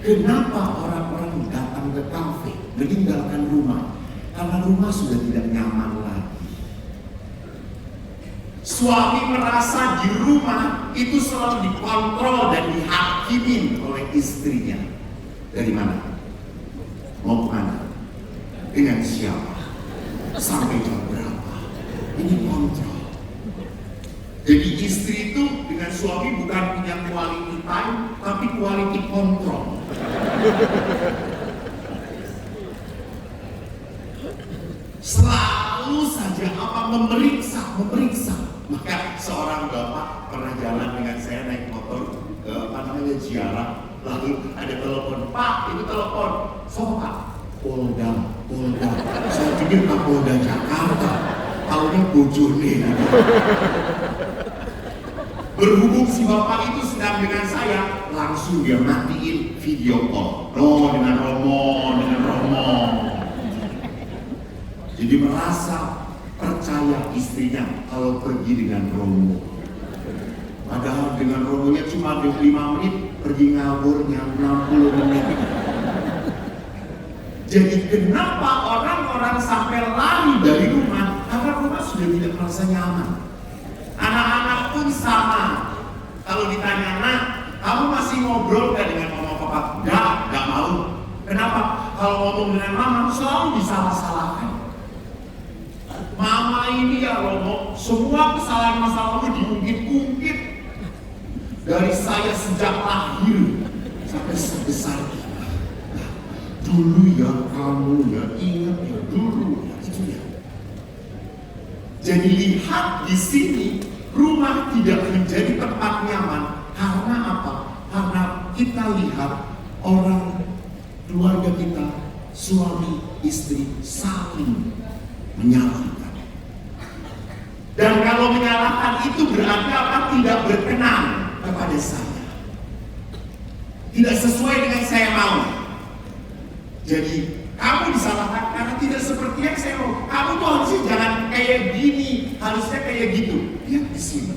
Kenapa orang-orang datang ke kafe, meninggalkan rumah? Karena rumah sudah tidak nyaman lagi. Suami merasa di rumah itu selalu dikontrol dan dihakimin oleh istrinya. Dari mana? Mau kemana? Dengan siapa? Sampai jam berapa? Ini kontrol. Jadi istri itu dengan suami bukan punya quality time, tapi quality control. Selalu saja memeriksa. Maka seorang bapak pernah jalan dengan saya naik motor ke ziarah, lalu ada telepon, Pak, itu telepon, so Pak, Polda. Saya pikir Pak Polda Jakarta, taunya bojone. Berhubung si bapak itu sedang dengan saya, langsung dia matiin video call. Dengan Romo. Jadi merasa percaya istrinya kalau pergi dengan Romo. Padahal dengan Romonya cuma 5 menit, pergi ngaburnya 60 menit. Jadi kenapa orang-orang sampai lari dari rumah? Karena rumah sudah tidak merasa nyaman. Anak-anak pun sama. Kalau ditanya, Nak, kamu masih ngobrol gak dengan mama papa? Gak mau. Kenapa? Kalau ngomong dengan mama selalu disalah-salahkan. Mama ini ya Romo, semua kesalahan masa lalu diungkit-ungkit. Dari saya sejak lahir sampai sebesar ini. Dulu ya kamu ya, ingat ya dulu ya, itu ya. Jadi lihat di sini, rumah tidak menjadi tempat nyaman. Karena apa? Karena kita lihat orang keluarga kita, suami istri saling menyalahkan. Dan kalau menyalahkan itu berarti apa? Tidak berkenan kepada saya. Tidak sesuai dengan saya mau. Jadi kamu disalahkan karena tidak seperti yang saya mau. Kamu tuh harusnya jangan kayak gini, harusnya kayak gitu. Lihat di sini.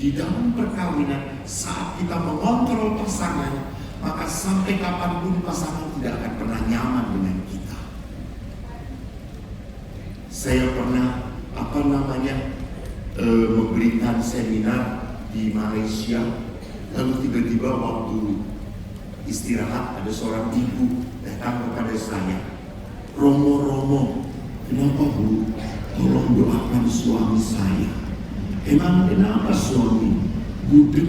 Di dalam perkawinan, saat kita mengontrol pasangan, maka sampai kapanpun pasangan tidak akan pernah nyaman dengan kita. Saya pernah memberikan seminar di Malaysia, lalu tiba-tiba waktu istirahat ada seorang ibu datang kepada saya, Romo, kenapa Bu? Tolong doakan suami saya. Emang kenapa suami? Budek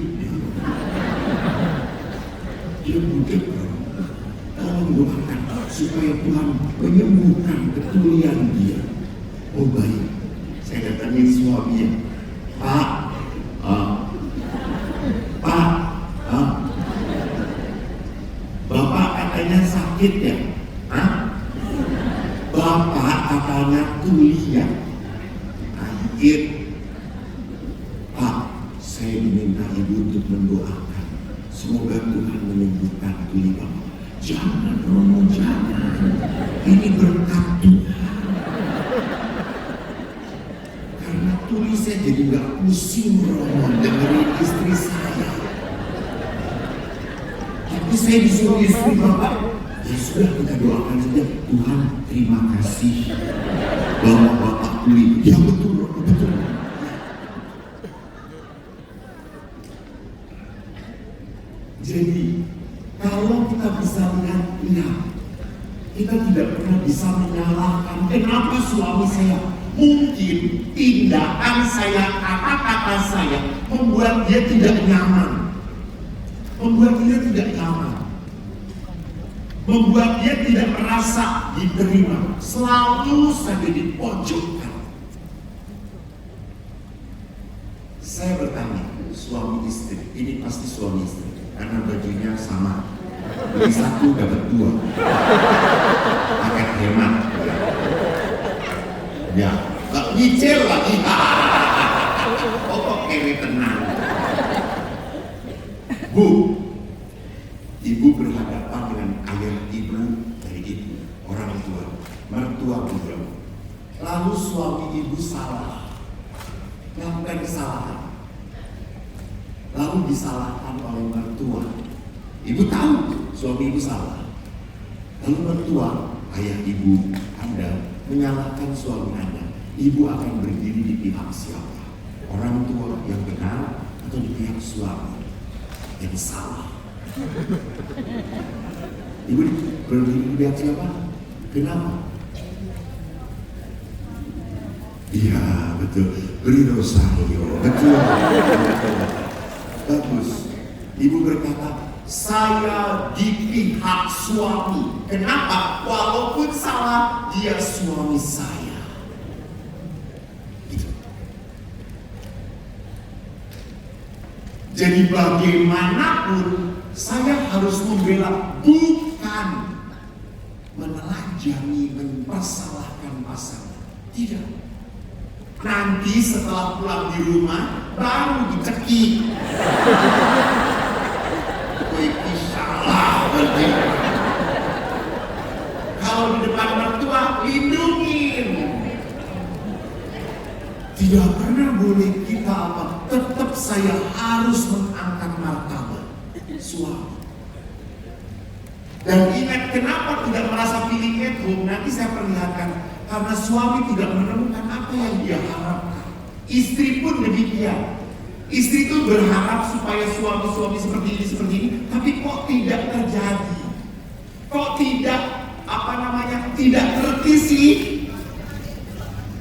dia budek. Tolong doakan supaya Tuhan menyembuhkan ketulian dia. Oh baik, saya datangin suaminya. Pak, Bapak katanya sakit ya? Bapak katanya tuli ya? Sakit. Pak, saya diminta ibu untuk mendoakan. Semoga Tuhan menyembuhkan tuli Bapak. Jangan Romo, jangan. Ini berkat Tuhan. Tulisnya jadi gak pusing Romo dengerin istri saya. Tapi saya disuruh istri Bapak, ya sudah kita doakan saja. Tuhan terima kasih bahwa Bapak tuli. Ya betul Romo, betul. Jadi kalau kita bisa lihat, kita tidak pernah bisa menyalahkan kenapa suami saya. Mungkin tindakan saya, kata-kata saya membuat dia tidak nyaman. Membuat dia tidak nyaman. Membuat dia tidak merasa diterima. Selalu saja dipojokkan. Saya bertanya, suami istri, ini pasti suami istri, karena bajunya sama. Beli satu dapat dua. Paket hemat. Ya, gak nyicil lagi. Oh kok kere tenang. Bu, ibu berhadapan dengan ayah ibu dari ibu, orang tua, mertua juga. Lalu suami ibu salah, melakukan kesalahan, lalu disalahkan oleh mertua. Ibu tahu suami ibu salah. Lalu mertua, ayah ibu Anda menyalahkan suami Anda. Ibu akan berdiri di pihak siapa? Orang tua yang benar atau di pihak suami yang salah? Ibu berdiri di pihak siapa? Kenapa? Iya betul, beri Rosario, betul. Bagus. Ibu berkata, saya di pihak suami. Kenapa? Walaupun salah, dia suami saya. Gitu. Jadi bagaimanapun saya harus membela, bukan menelanjangi, mempersalahkan pasangan. Tidak. Nanti setelah pulang di rumah baru dicekik. Itu salah berarti. Kalau di depan mertua lindungin. Tidak pernah boleh kita apa? Tetap saya harus mengangkat martabat suami. Dan ingat kenapa tidak merasa feeling at home? Nanti saya perlihatkan. Karena suami tidak menemukan apa yang dia harapkan. Istri pun demikian. Istri itu berharap supaya suami-suami seperti ini, tapi kok tidak terjadi? Kok tidak, tidak terkisi?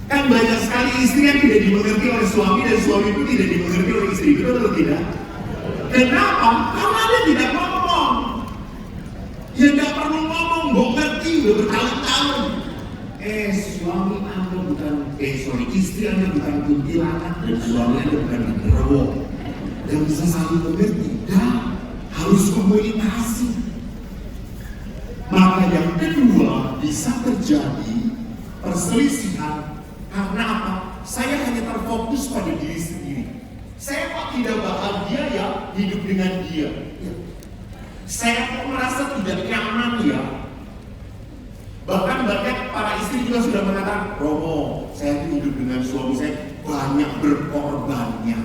Kan banyak sekali istri yang tidak dimengerti oleh suami dan suami pun tidak dimengerti oleh istri, betul atau tidak? Kenapa? Karena dia tidak ngomong. Ya nggak perlu ngomong, gue ngerti udah bertahun-tahun. Suami Anda bukan, istri Anda bukan kuntilanak dan suami Anda bukan genderuwo. Dan bisa saling mengerti, dan harus komunikasi. Maka yang kedua bisa terjadi perselisihan karena apa? Saya hanya terfokus pada diri sendiri. Saya kok tidak bahagia ya hidup dengan dia. Ya. Saya kok merasa tidak nyaman ya. Bahkan banyak para istri juga sudah mengatakan, Romo, saya hidup dengan suami saya banyak berkorbannya,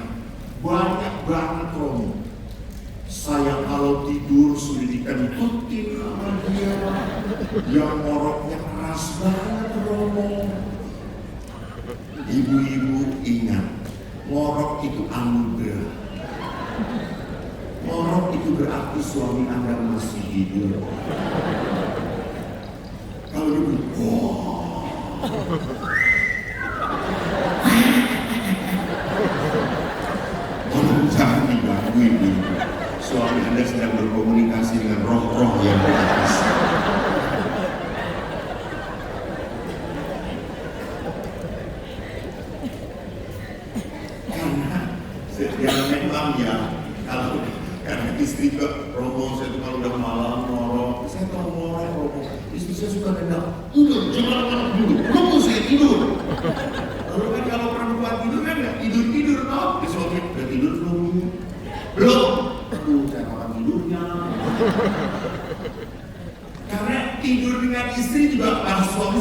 banyak banget Romo. Saya kalau tidur sudah dikentutin sama dia, yang ngoroknya keras banget Romo. Ibu-ibu ingat, ngorok itu anugerah. Ngorok itu berarti suami Anda masih hidup. Kalau dia bilang, tolong jangan diganggu ibu. Suami Anda sedang berkomunikasi dengan roh-roh yang di atas. Karena memang ya, karena istri ke Romo, saya tuh kalau udah malam ngorok, saya tahu ngorok Romo. Istri saya suka nendang, udah jangan ngorok dulu, Romo saya tidur. Lalu kan kalau perempuan tidur kan nggak tidur toh, suami udah tidur belum? Belum. Aduh, saya kapan tidurnya? Karena tidur dengan istri juga para suami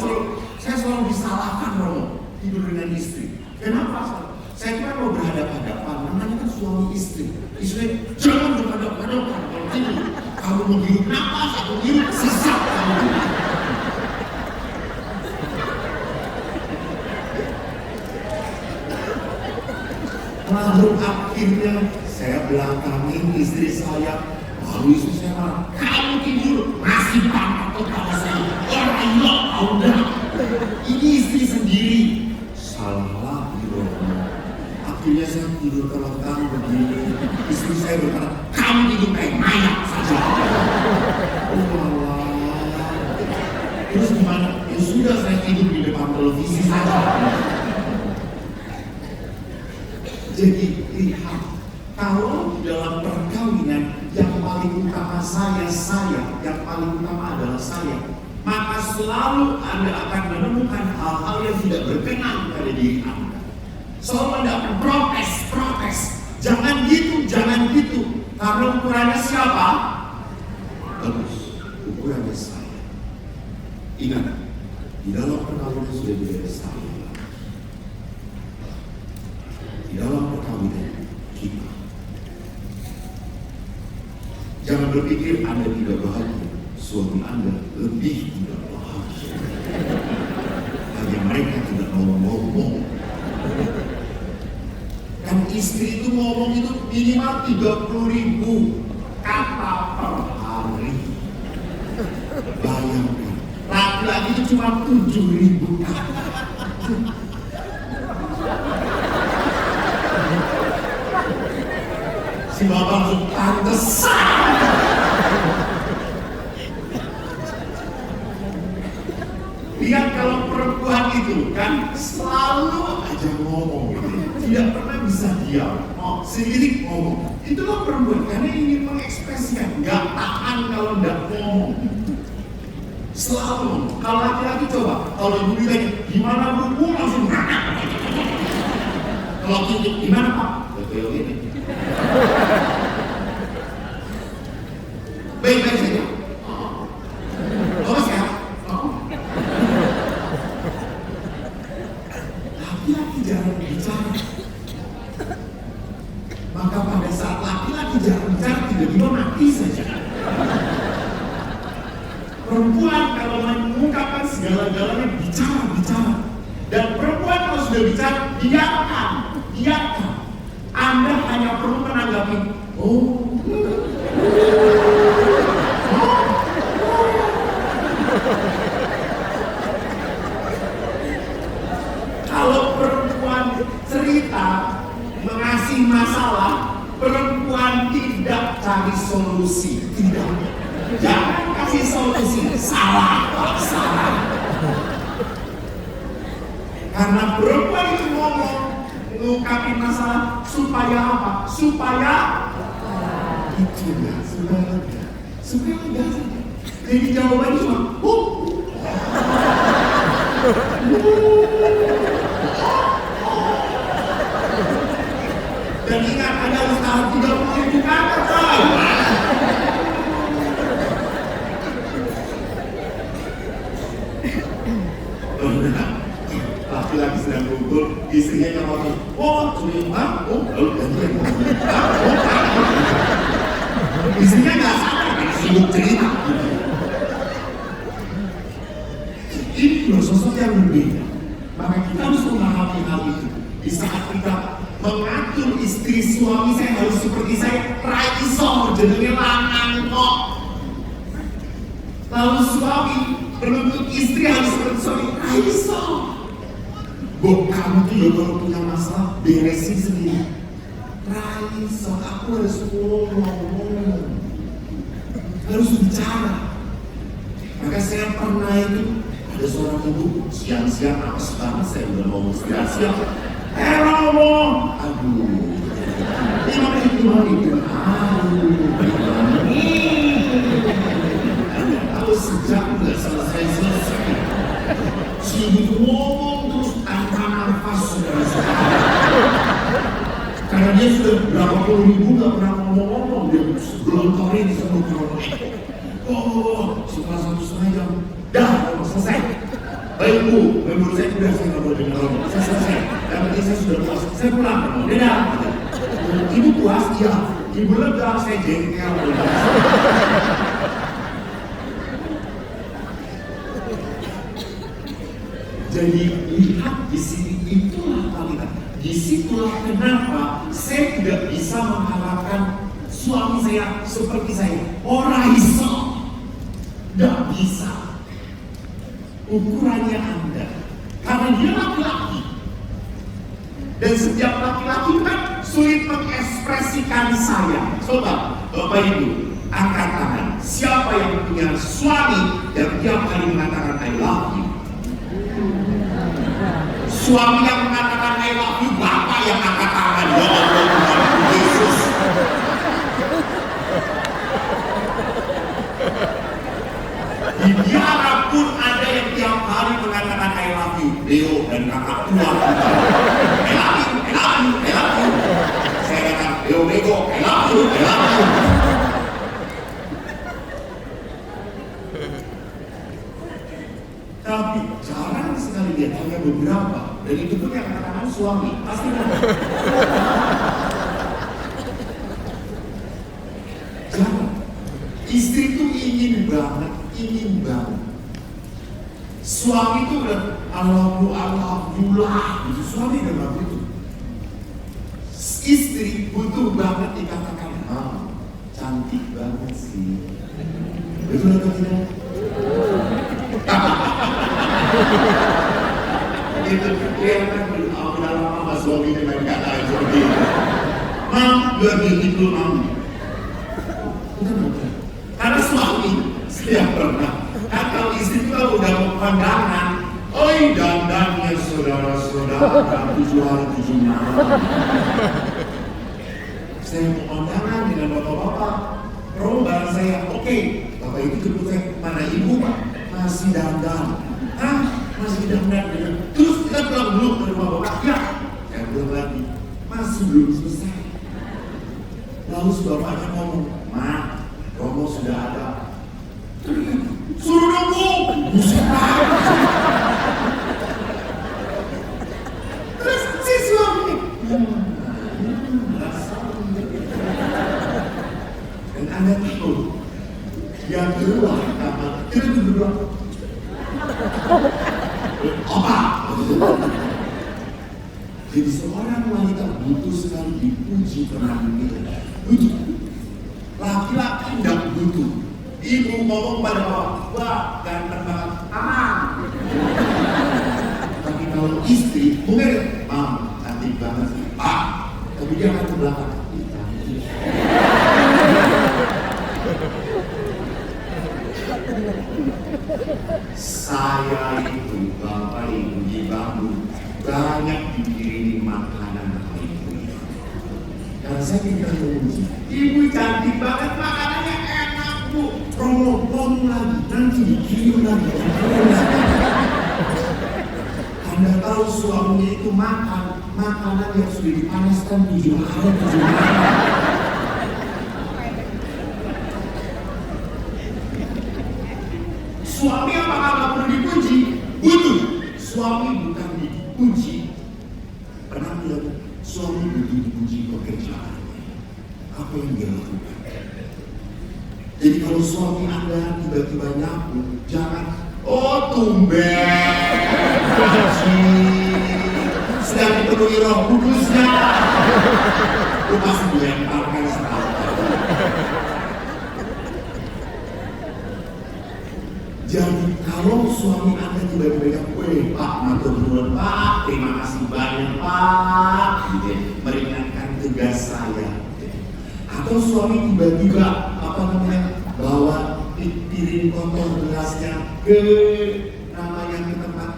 saya selalu disalahkan Romo, tidur dengan istri. Kenapa? Saya kira kalau berhadapan-hadapan, namanya kan suami istri. Istri jangan berhadapan-hadapan kalau tidur. Kamu menghirup napas, aku menghirup sesat kamu. Lalu akhirnya saya belakangin istri saya. Lalu istri saya marah, kamu tidur masih pangkat kepala saya. Akhirnya saya tidur terlentang begini. Istri saya berkata, kamu tidur kayak mayat saja. Oh Allah. Terus gimana? Ya sudah, saya tidur di depan televisi saja. Jadi lihat, kalau di dalam perkawinan yang paling utama saya, yang paling utama adalah saya, maka selalu Anda akan menemukan hal-hal yang tidak berkenan pada diri Anda. Selalu Anda akan protes. Jangan gitu. Karena ukurannya siapa? Bagus, ukurannya saya. Ingat, di dalam perkawinan sudah tidak ada saya. Di dalam perkawinan kita. Jangan berpikir Anda tidak bahagia, suami Anda lebih tidak bahagia. Hanya mereka tidak mau ngomong. Kan istri itu ngomong itu minimal 30.000 kata per hari. Bayangkan, laki-laki itu cuma 7.000 kata. Si bapak langsung pantesan. Lihat kalau perempuan itu kan selalu aja ngomong gitu. Tidak pernah bisa diam. Sendiri ngomong. Itulah perempuan karena ingin mengekspresikan. Gak tahan kalau gak ngomong. Selalu. Kalau laki-laki coba. Kalau ibu ditanya, gimana bu? Langsung kalau tunjuk, gimana pak? Kayak ini. Baik-baik saja. Oh sehat. Laki-laki jarang bicara. Maka pada saat laki-laki jarang bicara, tiba-tiba mati saja. Perempuan kalau mengungkapkan segala-galanya bicara. Dan perempuan kalau sudah bicara, biarkan. Anda hanya perlu menanggapi, Kalau perempuan cerita, mengasih masalah, perempuan tidak cari solusi. Tidak. Jangan kasih solusi. Salah. Karena perempuan itu ngomong, ngungkapin masalah supaya apa? Supaya itulah, supaya lega saja. Jadi jawabannya cuma dan ingat Anda harus tahan 30.000 kata. Laki-laki sedang kumpul, istrinya nyamar, lalu gantian istrinya nggak sadar kan sibuk cerita. Ini loh sosok yang berbeda. Maka kita harus memahami hal itu. Di saat kita mengatur istri suami saya harus seperti saya, raiso jenenge lanang kok. Lalu suami menuntut istri harus seperti suami, raiso. Kamu tuh ya kalau punya masalah beresin sendiri. Raiso, aku harus ngomong, harus bicara. Maka saya pernah itu ada seorang ibu siang-siang apes banget, saya udah mau siang-siang. Romo, aduh, gimana itu? Kalau sejak udah selesai. Si ibu ngomong terus tanpa nafas sudah. Karena dia sudah berapa puluh ribu gak pernah ngomong, dia gelontorin semua ngomong. Setelah 1,5 jam, dah selesai. Baik bu, menurut saya sudah saya nggak boleh dengar ngomong. Saya selesai. Yang penting saya sudah puas. Saya pulang. Dadah. Ibu puas? Iya. Ibu lega, saya jengkel. Jadi lihat di sini itulah kualitas. Disitulah kenapa saya tidak bisa mengharapkan suami saya seperti saya. Orang iso, tidak bisa. Ukurannya Anda, karena dia laki-laki. Dan setiap laki-laki kan sulit mengekspresikan sayang. Coba Bapak Ibu angkat tangan. Siapa yang punya suami yang tiap kali mengatakan I love you? Suami yang mengatakan I love you, bapak yang angkat tangan. Ya Allah, Tuhan Yesus. Di biara pun ada yang tiap hari mengatakan I love you. Leo dan kakak tua kita. I love you, I love you, I love you. Saya katakan, Leo Bego, I love you, I love you. Tapi jarang sekali lihat, hanya beberapa. Dan itu pun yang katakan suami, pasti ada. Jarang. Istri itu ingin banget. Suami itu udah alhamdulillah gitu. Suami udah banget itu. Istri butuh banget dikatakan, cantik banget sih. Betul atau tidak? Itu kelihatan udah lama suami dengan kata seperti itu. Mam, you're beautiful, Mam. Karena suami setiap pernah kalau istri itu udah mau pandangan, oi dandannya saudara-saudara 7 hari 7 malam. Saya mau pandangan dengan bapak-bapak, barang saya, oke, bapak itu jemput saya, mana ibu pak? Masih dandan, masih dandan. Terus kita pulang dulu ke rumah bapak, ya, saya pulang lagi, masih belum selesai. Lalu bapaknya ngomong, Ma, Romo sudah ada. Suruh nunggu, buset banget. Terus si suami, dan Anda tahu, yang keluar kamar, kita berdua, apa? Jadi seorang wanita butuh sekali dipuji pernah begitu. Butuh. Laki-laki tidak butuh. Ibu ngomong pada bapak, wah ganteng banget, aman. Tapi kalau istri, mungkin, cantik banget sih, tapi dia akan ke belakang. Saya itu, bapak ibu di Bandung, banyak dikirimi makanan sama ibu. Karena saya ingin memuji, ibu cantik banget, makanannya enak bu. Promo lagi, nanti dikirim lagi. Anda tahu suaminya itu makan makanan yang sudah dipanaskan 7 hari 7 malam. Suami apakah nggak perlu dipuji? Butuh. Suami bukan dipuji. Pernah lihat suami butuh dipuji pekerjaannya. Apa yang dia lakukan? Jadi kalau suami Anda tiba-tiba nyapu, jangan, tumben, gaji, sedang dipenuhi Roh Kudusnya. Itu pasti dilemparkan sekali. Jadi kalau suami Anda tiba-tiba Pak, matur nuwun Pak, terima kasih banyak Pak, meringankan tugas saya. Atau suami tiba-tiba bawa piring kotor gelasnya ke ke tempat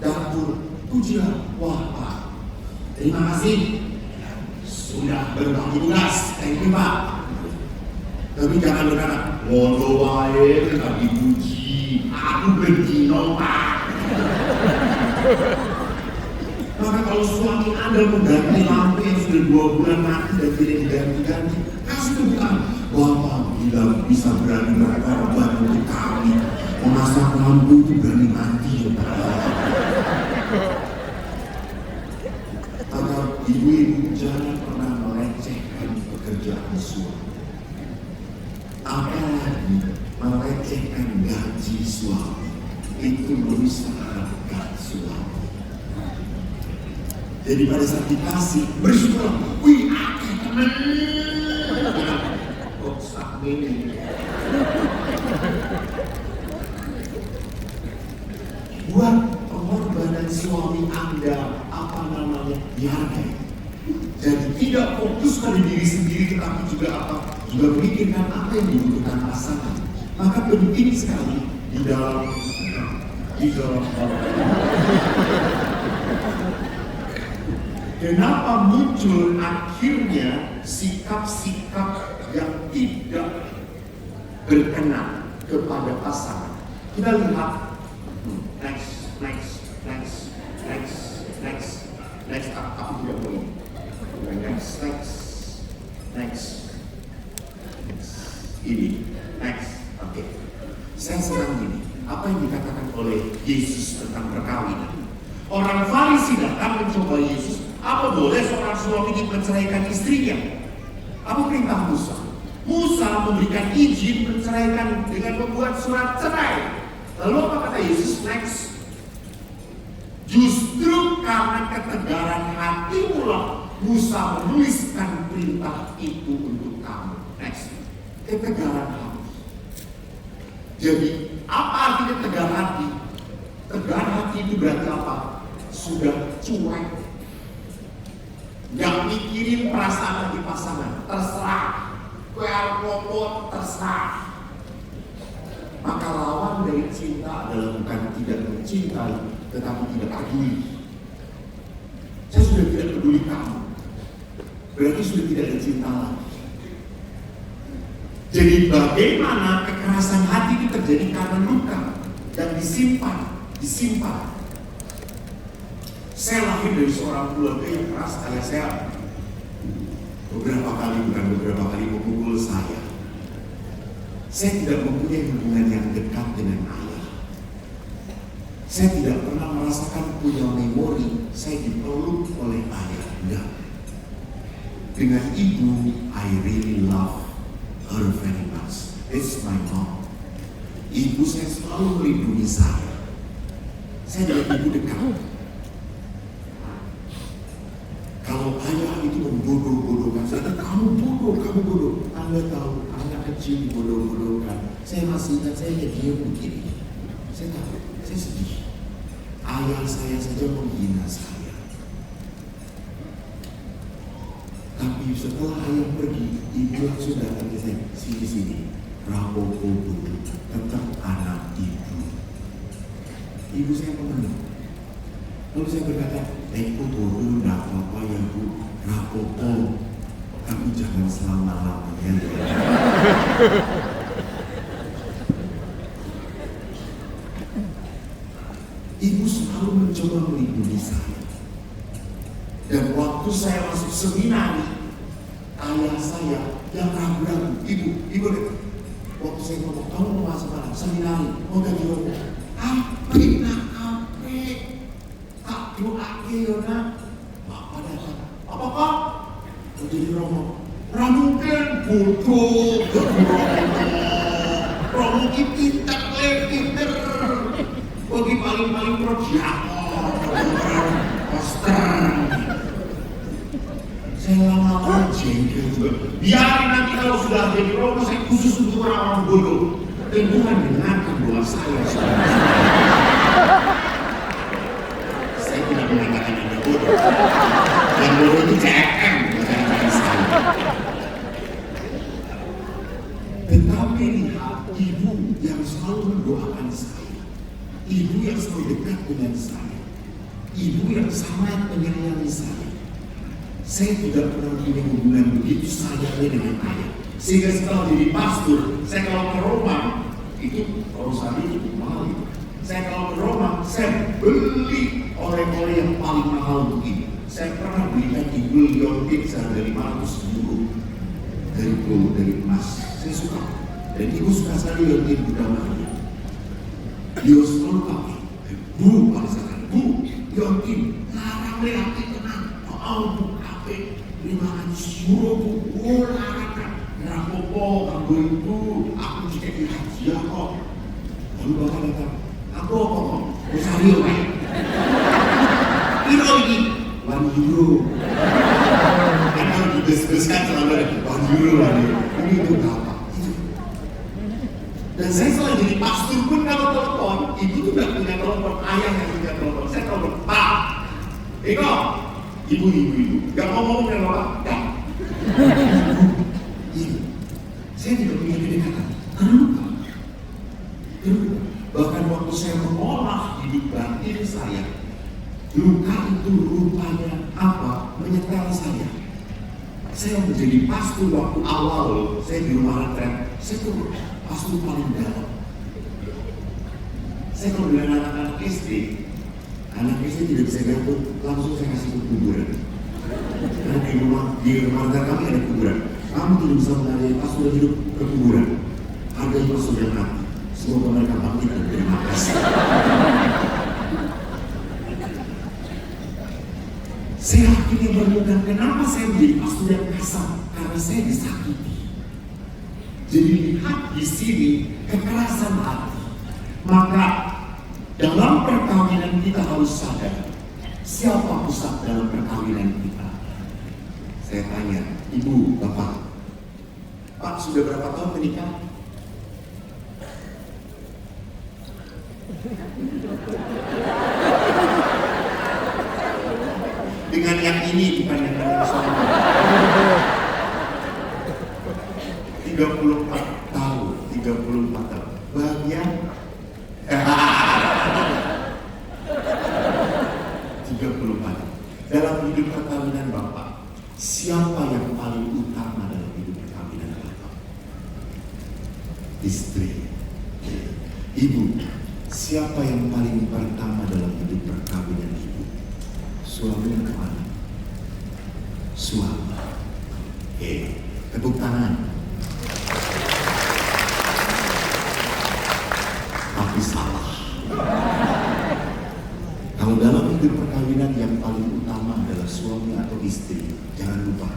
dapur, pujilah, wah Pak, terima kasih sudah berbagi tugas, thank you Pak. Tapi jangan berkata, ngono wae tak dipuji, aku berdino Pak. Maka kalau suami Anda mengganti lampu yang sudah 2 bulan mati dan tidak diganti-ganti, kasih tunjukkan, Bapak bila bisa berani berkorban untuk kami, memasang lampu itu berani mati. Maka ibu-ibu jangan pernah melecehkan pekerjaan suami. Apalagi melecehkan gaji suami, itu merusak harga suami. Jadi pada saat dikasih, bersyukur, wih aku temen. Kok sak ini. Buat pengorbanan suami Anda, dihargai. Jadi tidak fokus pada diri sendiri, tetapi juga memikirkan apa yang dibutuhkan pasangan. Maka penting sekali di dalam kenapa muncul akhirnya sikap-sikap yang tidak berkenan kepada pasangan. Kita lihat next, aku tidak mau ini. Next, oke. Saya senang ini. Apa yang dikatakan oleh Yesus tentang perkawinan? Orang Farisi datang mencoba Yesus. Apa boleh seorang suami menceraikan istrinya? Apa perintah Musa? Musa memberikan izin menceraikan dengan membuat surat cerai. Lalu apa kata Yesus? Next. Justru karena ketegaran hatimu lah Musa menuliskan perintah itu untuk kamu. Next. Ketegaran hati. Jadi apa artinya tegar hati? Tegar hati itu berarti apa? Sudah cuek. Gak mikirin perasaan hati pasangan. Terserah. Terserah. Maka lawan dari cinta adalah bukan tidak mencintai, tetapi tidak peduli. Saya sudah tidak peduli kamu, berarti sudah tidak ada cinta lagi. Jadi bagaimana kekerasan hati itu terjadi karena luka dan disimpan. Saya lahir dari seorang keluarga yang keras. Ayah saya beberapa kali memukul saya. Saya tidak mempunyai hubungan yang dekat dengan ayah. Saya tidak pernah merasakan punya memori saya dipeluk oleh ayah. Enggak. Dengan ibu, I really love her very much. It's my mom. Ibu saya selalu melindungi saya. Saya dengan ibu dekat. Kalau ayah itu membodoh-bodohkan saya, kamu bodoh. Anda tahu, anak kecil dibodoh-bodohkan. Saya masih ingat, saya diam begini. Saya tahu, saya sedih. Ayah saya saja menghina saya. Tapi setelah ayah pergi, ibu langsung datang ke saya. Sini. Rapopo dulu, tetap anak ibu. Ibu saya mengenal. Lalu saya berkata, aku turun, tidak apa-apa ya Bu, rapopo, tapi jangan selama-lamanya. Ibu selalu mencoba melindungi saya. Dan waktu saya masuk seminari, ayah saya yang ragu-ragu, ibu, waktu saya ngomong, kamu mau masuk mana? Seminari, mau ganti rokok. Doa Yona, Bapak datang. Apa Pak? Mau jadi romo. Ramungkan bodoh, romo pintar, bagi paling projator, poster. Saya lama-lama jengkel juga. Biarin nanti kalau sudah jadi romo, saya khusus untuk orang-orang bodoh. Dan Tuhan dengarkan doa saya. Tidak mengatakan Anda bodoh. Yang bodoh itu CFM, bukan saya. Tetapi lihat ibu yang selalu mendoakan saya, ibu yang selalu dekat dengan saya, ibu yang sangat menyayangi saya. Saya tidak pernah punya hubungan begitu sayangnya dengan ayah. Sehingga setelah jadi pastor, saya kalau ke Roma, itu Rosali itu mahal. Saya kalau ke Roma, saya beli oleh-oleh yang paling mahal begini. Saya pernah belikan ibu Leontin seharga 500 euro dari emas. Saya suka. Dan ibu suka sekali Leontin Buddha Maria. Dia selalu pakai. Bu, pada saat Bu, Leontin, larang Leontin tenang. Bu, kafe 500 euro Bu. Oh, larang. Rapopo, kamu ibu, aku juga hadiah kok. Lalu Bapak datang. Aku apa kok? Rosario kan? Euro ini 1 euro. Kan kalau dibes-beskan selalu ada 1 euro. Ini itu berapa? Dan saya selalu jadi pastor pun kalau telepon, ibu tuh gak punya telepon, ayah yang punya telepon. Saya telepon, Pak, Eko, ibu, gak mau ngomong dengan bapak, gak. Ibu, saya tidak punya kedekatan. Kenapa? Bahkan waktu saya mengolah hidup batin saya, luka itu rupanya apa? Menyetel saya. Saya menjadi pastor waktu awal, saya di rumah retret, saya tuh pastor paling dalam. Saya kalau dengan anak-anak SD, anak SD tidak bisa gantung, langsung saya kasih ke kuburan. Karena di rumah retret kami ada kuburan. Kamu tidak bisa mengalir pastor hidup ke kuburan. Hargai pastor yang mati. Semoga mereka bangkit dan terima kasih. Saya akhirnya menemukan kenapa saya menjadi pastor yang kasar, karena saya disakiti. Jadi lihat di sini kekerasan hati. Maka dalam perkawinan kita harus sadar siapa pusat dalam perkawinan kita. Saya tanya, ibu, bapak, Pak sudah berapa tahun menikah? Dengan yang ini bukan yang lain sama. 34 tahun. Bahagia? 34. Dalam hidup perkawinan Bapak, siapa yang paling utama dalam hidup perkawinan Bapak? Istri. Ibu, siapa yang paling pertama dalam hidup perkawinan ibu? Suami atau anak? Suami. Tepuk tangan. Tapi salah. Kalau dalam hidup perkawinan yang paling utama adalah suami atau istri, jangan lupa,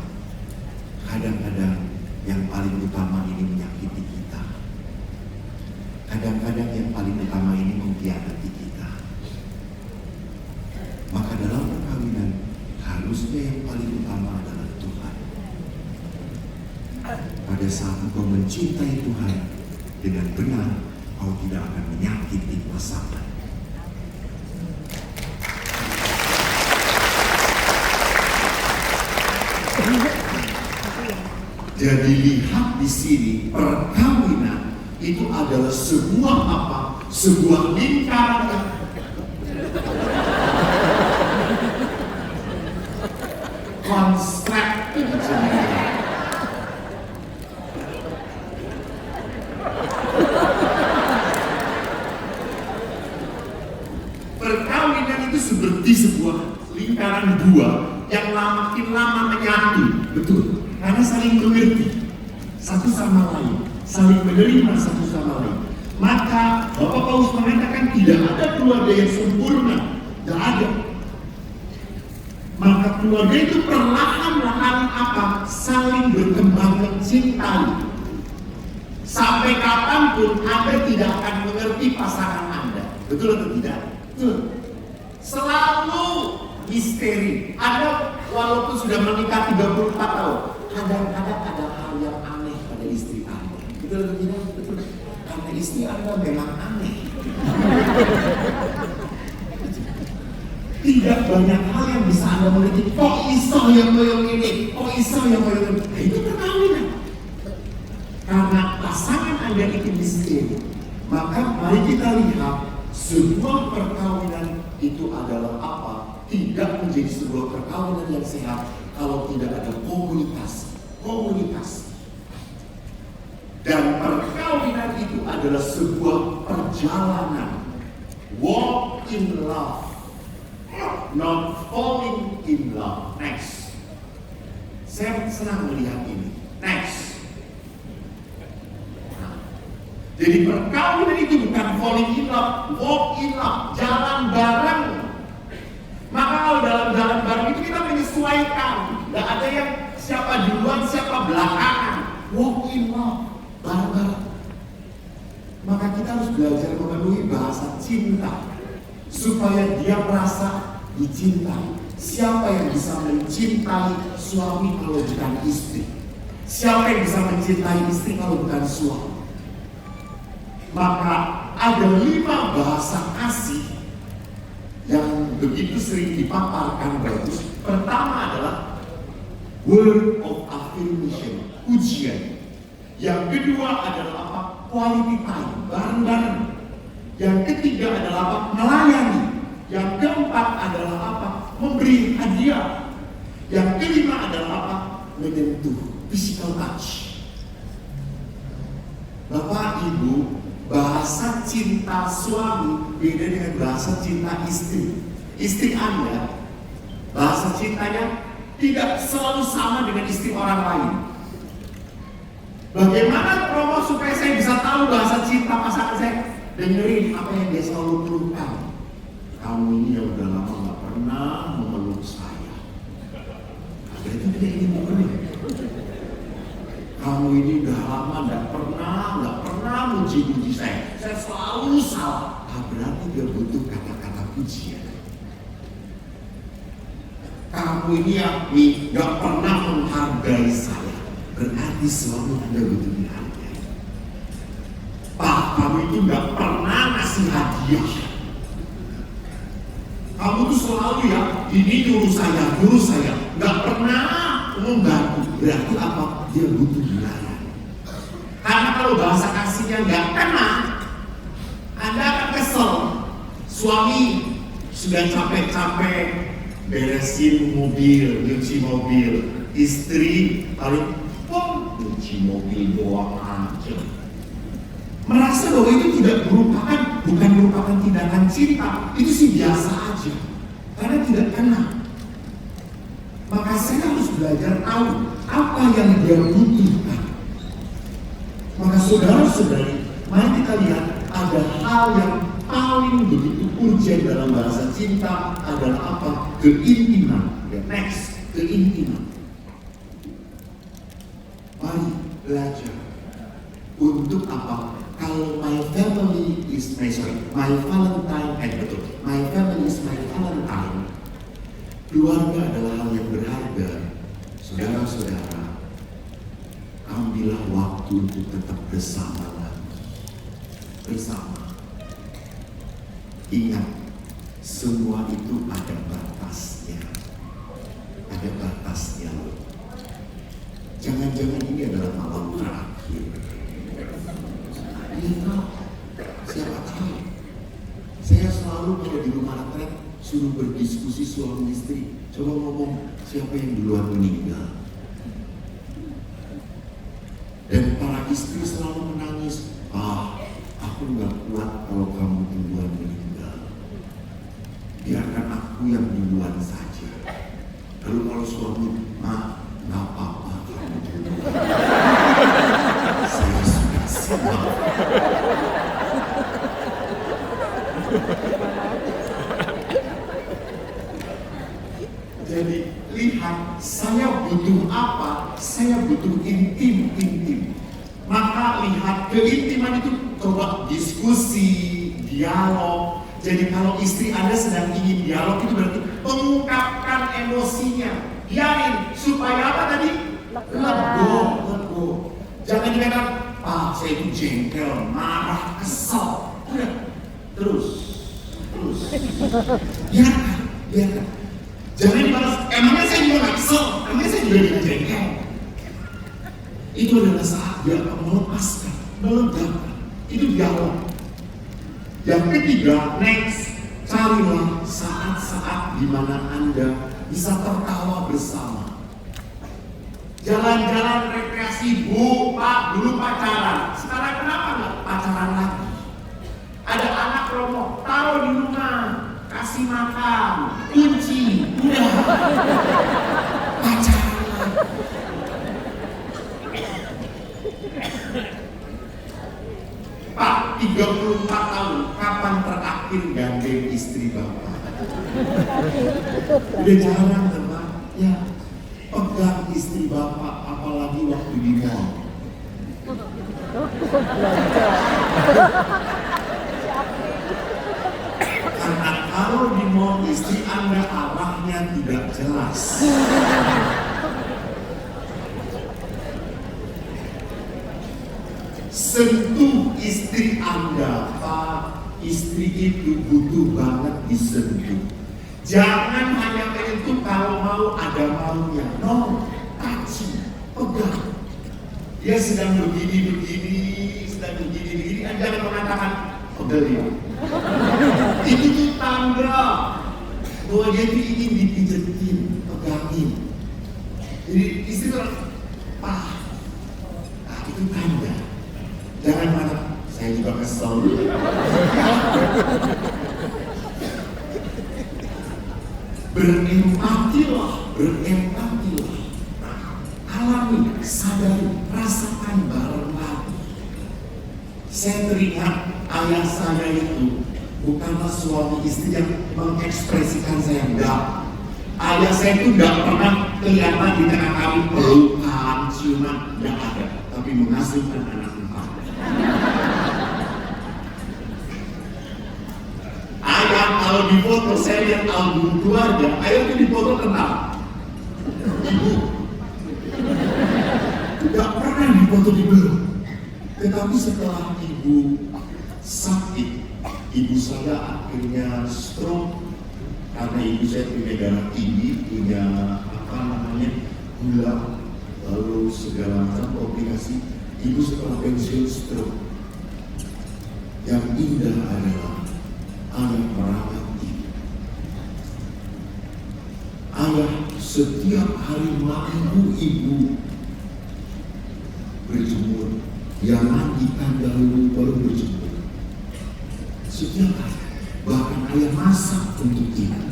kadang-kadang yang paling utama ini menyakiti kita. Kadang-kadang yang paling utama ini mengkhianati kita. Maka dalam perkawinan harusnya yang paling utama adalah Tuhan. Pada saat engkau mencintai Tuhan dengan benar, kau tidak akan menyakiti pasangan. Jadi lihat di sini perkawinan itu adalah sebuah apa? Sebuah lingkaran. Konsep perkawinan itu seperti sebuah lingkaran dua yang makin lama menyatu, betul? Karena saling mengerti satu sama lain, saling menerima satu sama lain. Maka Bapak Paulus mengatakan tidak ada keluarga yang sempurna, tidak ada. Maka keluarga itu perlahan-lahan apa? Saling berkembang mencintai. Sampai kapanpun Anda tidak akan mengerti pasangan Anda. Betul atau tidak? Betul. Selalu misteri. Anda walaupun sudah menikah 34 tahun, kadang-kadang ada hal yang aneh pada istri Anda. Betul atau tidak? Betul. Karena istri Anda memang aneh. Tidak banyak hal yang bisa Anda mengerti. Kok iso yang koyong ini? Kok iso yang koyong ini? Nah, itu perkawinan. Karena pasangan Anda itu misteri. Maka mari kita lihat sebuah perkawinan itu adalah apa? Tidak menjadi sebuah perkawinan yang sehat kalau tidak ada komunikasi. Dan perkawinan itu adalah sebuah perjalanan. Walk in love, not falling in love. Next. Saya senang melihat ini. Next. Jadi perkawinan itu bukan falling in love, walk in love, jalan bareng. Maka kalau dalam jalan bareng itu kita menyesuaikan. Tidak ada yang siapa duluan, siapa belakangan. Walk in love, bareng-bareng. Maka kita harus belajar memenuhi bahasa cinta supaya dia merasa dicintai. Siapa yang bisa mencintai suami kalau bukan istri? Siapa yang bisa mencintai istri kalau bukan suami? Maka ada 5 bahasa kasih yang begitu begitu sering dipaparkan bagus. Pertama adalah word of affirmation, pujian. Yang kedua adalah apa? Quality time, bareng-bareng. Yang ketiga adalah apa? Melayani. Yang keempat adalah apa? Memberi hadiah. Yang kelima adalah apa? Menyentuh, physical touch. Bapak Ibu, bahasa cinta suami beda dengan bahasa cinta istri. Istri Anda, bahasa cintanya tidak selalu sama dengan istri orang lain. Bagaimana promo supaya saya bisa tahu bahasa cinta pasangan saya? Dengerin apa yang dia selalu keluhkan. Kamu ini yang udah lama gak pernah memeluk saya. Itu tidak ingin memeluk. Kamu ini udah lama gak pernah muji-muji saya. Saya selalu salah. Berarti dia butuh kata-kata pujian. Kamu ini yang gak pernah menghargai saya. Berarti suami Anda butuh dihargai. Pak, kamu itu gak pernah ngasih hadiah. Kamu tuh selalu ya, ini nyuruh saya, gak pernah membantu. Berarti apa? Dia butuh dilayani. Karena kalau bahasa kasihnya gak kena, Anda akan kesel. Suami sudah capek-capek beresin mobil, nyuci mobil. Istri paling nyuci mobil doang aja. Merasa bahwa itu bukan merupakan tindakan cinta. Itu sih biasa aja. Karena tidak kena. Maka saya harus belajar tahu apa yang dia butuhkan. Maka saudara-saudari, mari kita lihat ada hal yang paling begitu urgent dalam bahasa cinta adalah apa? Keintiman. Next, keintiman. Mari belajar untuk apa? Kalau my family is my Valentine, my family is my Valentine. Keluarga adalah hal yang berharga. Saudara-saudara, ambillah waktu untuk tetap bersama lagi. Bersama. Ingat, semua itu ada batasnya. Ada batasnya. Jangan-jangan ini adalah malam terakhir. Siapa tahu? Saya selalu kalau di rumah retret suruh berdiskusi suami istri. Coba ngomong siapa yang duluan meninggal. Dan para istri selalu menangis. Aku nggak kuat kalau kamu duluan meninggal. Biarkan aku yang duluan saja. Lalu kalau suami, nggak apa-apa kamu duluan. Saya sudah siap. Jadi lihat, saya butuh apa? Saya butuh intim. Maka lihat keintiman itu, coba diskusi, dialog. Jadi kalau istri Anda sedang ingin dialog itu berarti mengungkapkan emosinya. Biarin supaya apa tadi? Let go. Jangan dikatakan, saya itu jengkel, marah, kesel. Udah, terus. Biarkan. Jangan dibalas, emangnya saya juga gak kesel, emangnya saya juga tidak jengkel. Itu adalah saat dia akan melepaskan, melegakan. Itu dialog. Yang ketiga, next, carilah saat-saat di mana Anda bisa tertawa bersama. Jalan-jalan rekreasi, Bu, Pak, dulu pacaran. Sekarang kenapa nggak pacaran lagi? Ada anak romo, taruh di rumah, kasih makan, kunci, udah. Pacaran lagi. Pak, 34 tahun, kapan terakhir gandeng istri Bapak? Udah jarang kan, Pak? Ya, pegang istri Bapak, apalagi waktu di mall. Karena kalau di mall istri Anda arahnya tidak jelas. Sentuh istri Anda, Pak. Istri itu butuh banget disentuh. Jangan hanya menyentuh kalau mau ada maunya. No, touch, pegang. Dia sedang begini, kan jangan mengatakan pegel ya. Itu tuh tanda bahwa dia itu ingin dipijetin, pegangin. Jadi istilah itu tanda. Jangan marah, saya juga kesel. Berempatilah. Alami, sadari, rasakan bareng-bareng. Saya teringat ayah saya itu bukanlah suami istri yang mengekspresikan saya, enggak. Ayah saya itu enggak pernah kelihatan di tengah kami pelukan, ciuman, enggak ada. Tapi mengasuhkan anak 4. Ayah kalau di foto, saya lihat album keluarga, ayah itu di foto kenal ibu. Tidak pernah dipoto di belum. Tetapi setelah ibu sakit, ibu saya akhirnya stroke karena ibu saya punya darah tinggi, punya gula, lalu segala macam komplikasi. Ibu setelah pensiun stroke. Yang indah adalah ayah merawat ibu. Ayah setiap hari minggu ibu berjemur, yang mandikan dahulu baru berjemur. Setiap hari, bahkan ayah masak untuk ibu.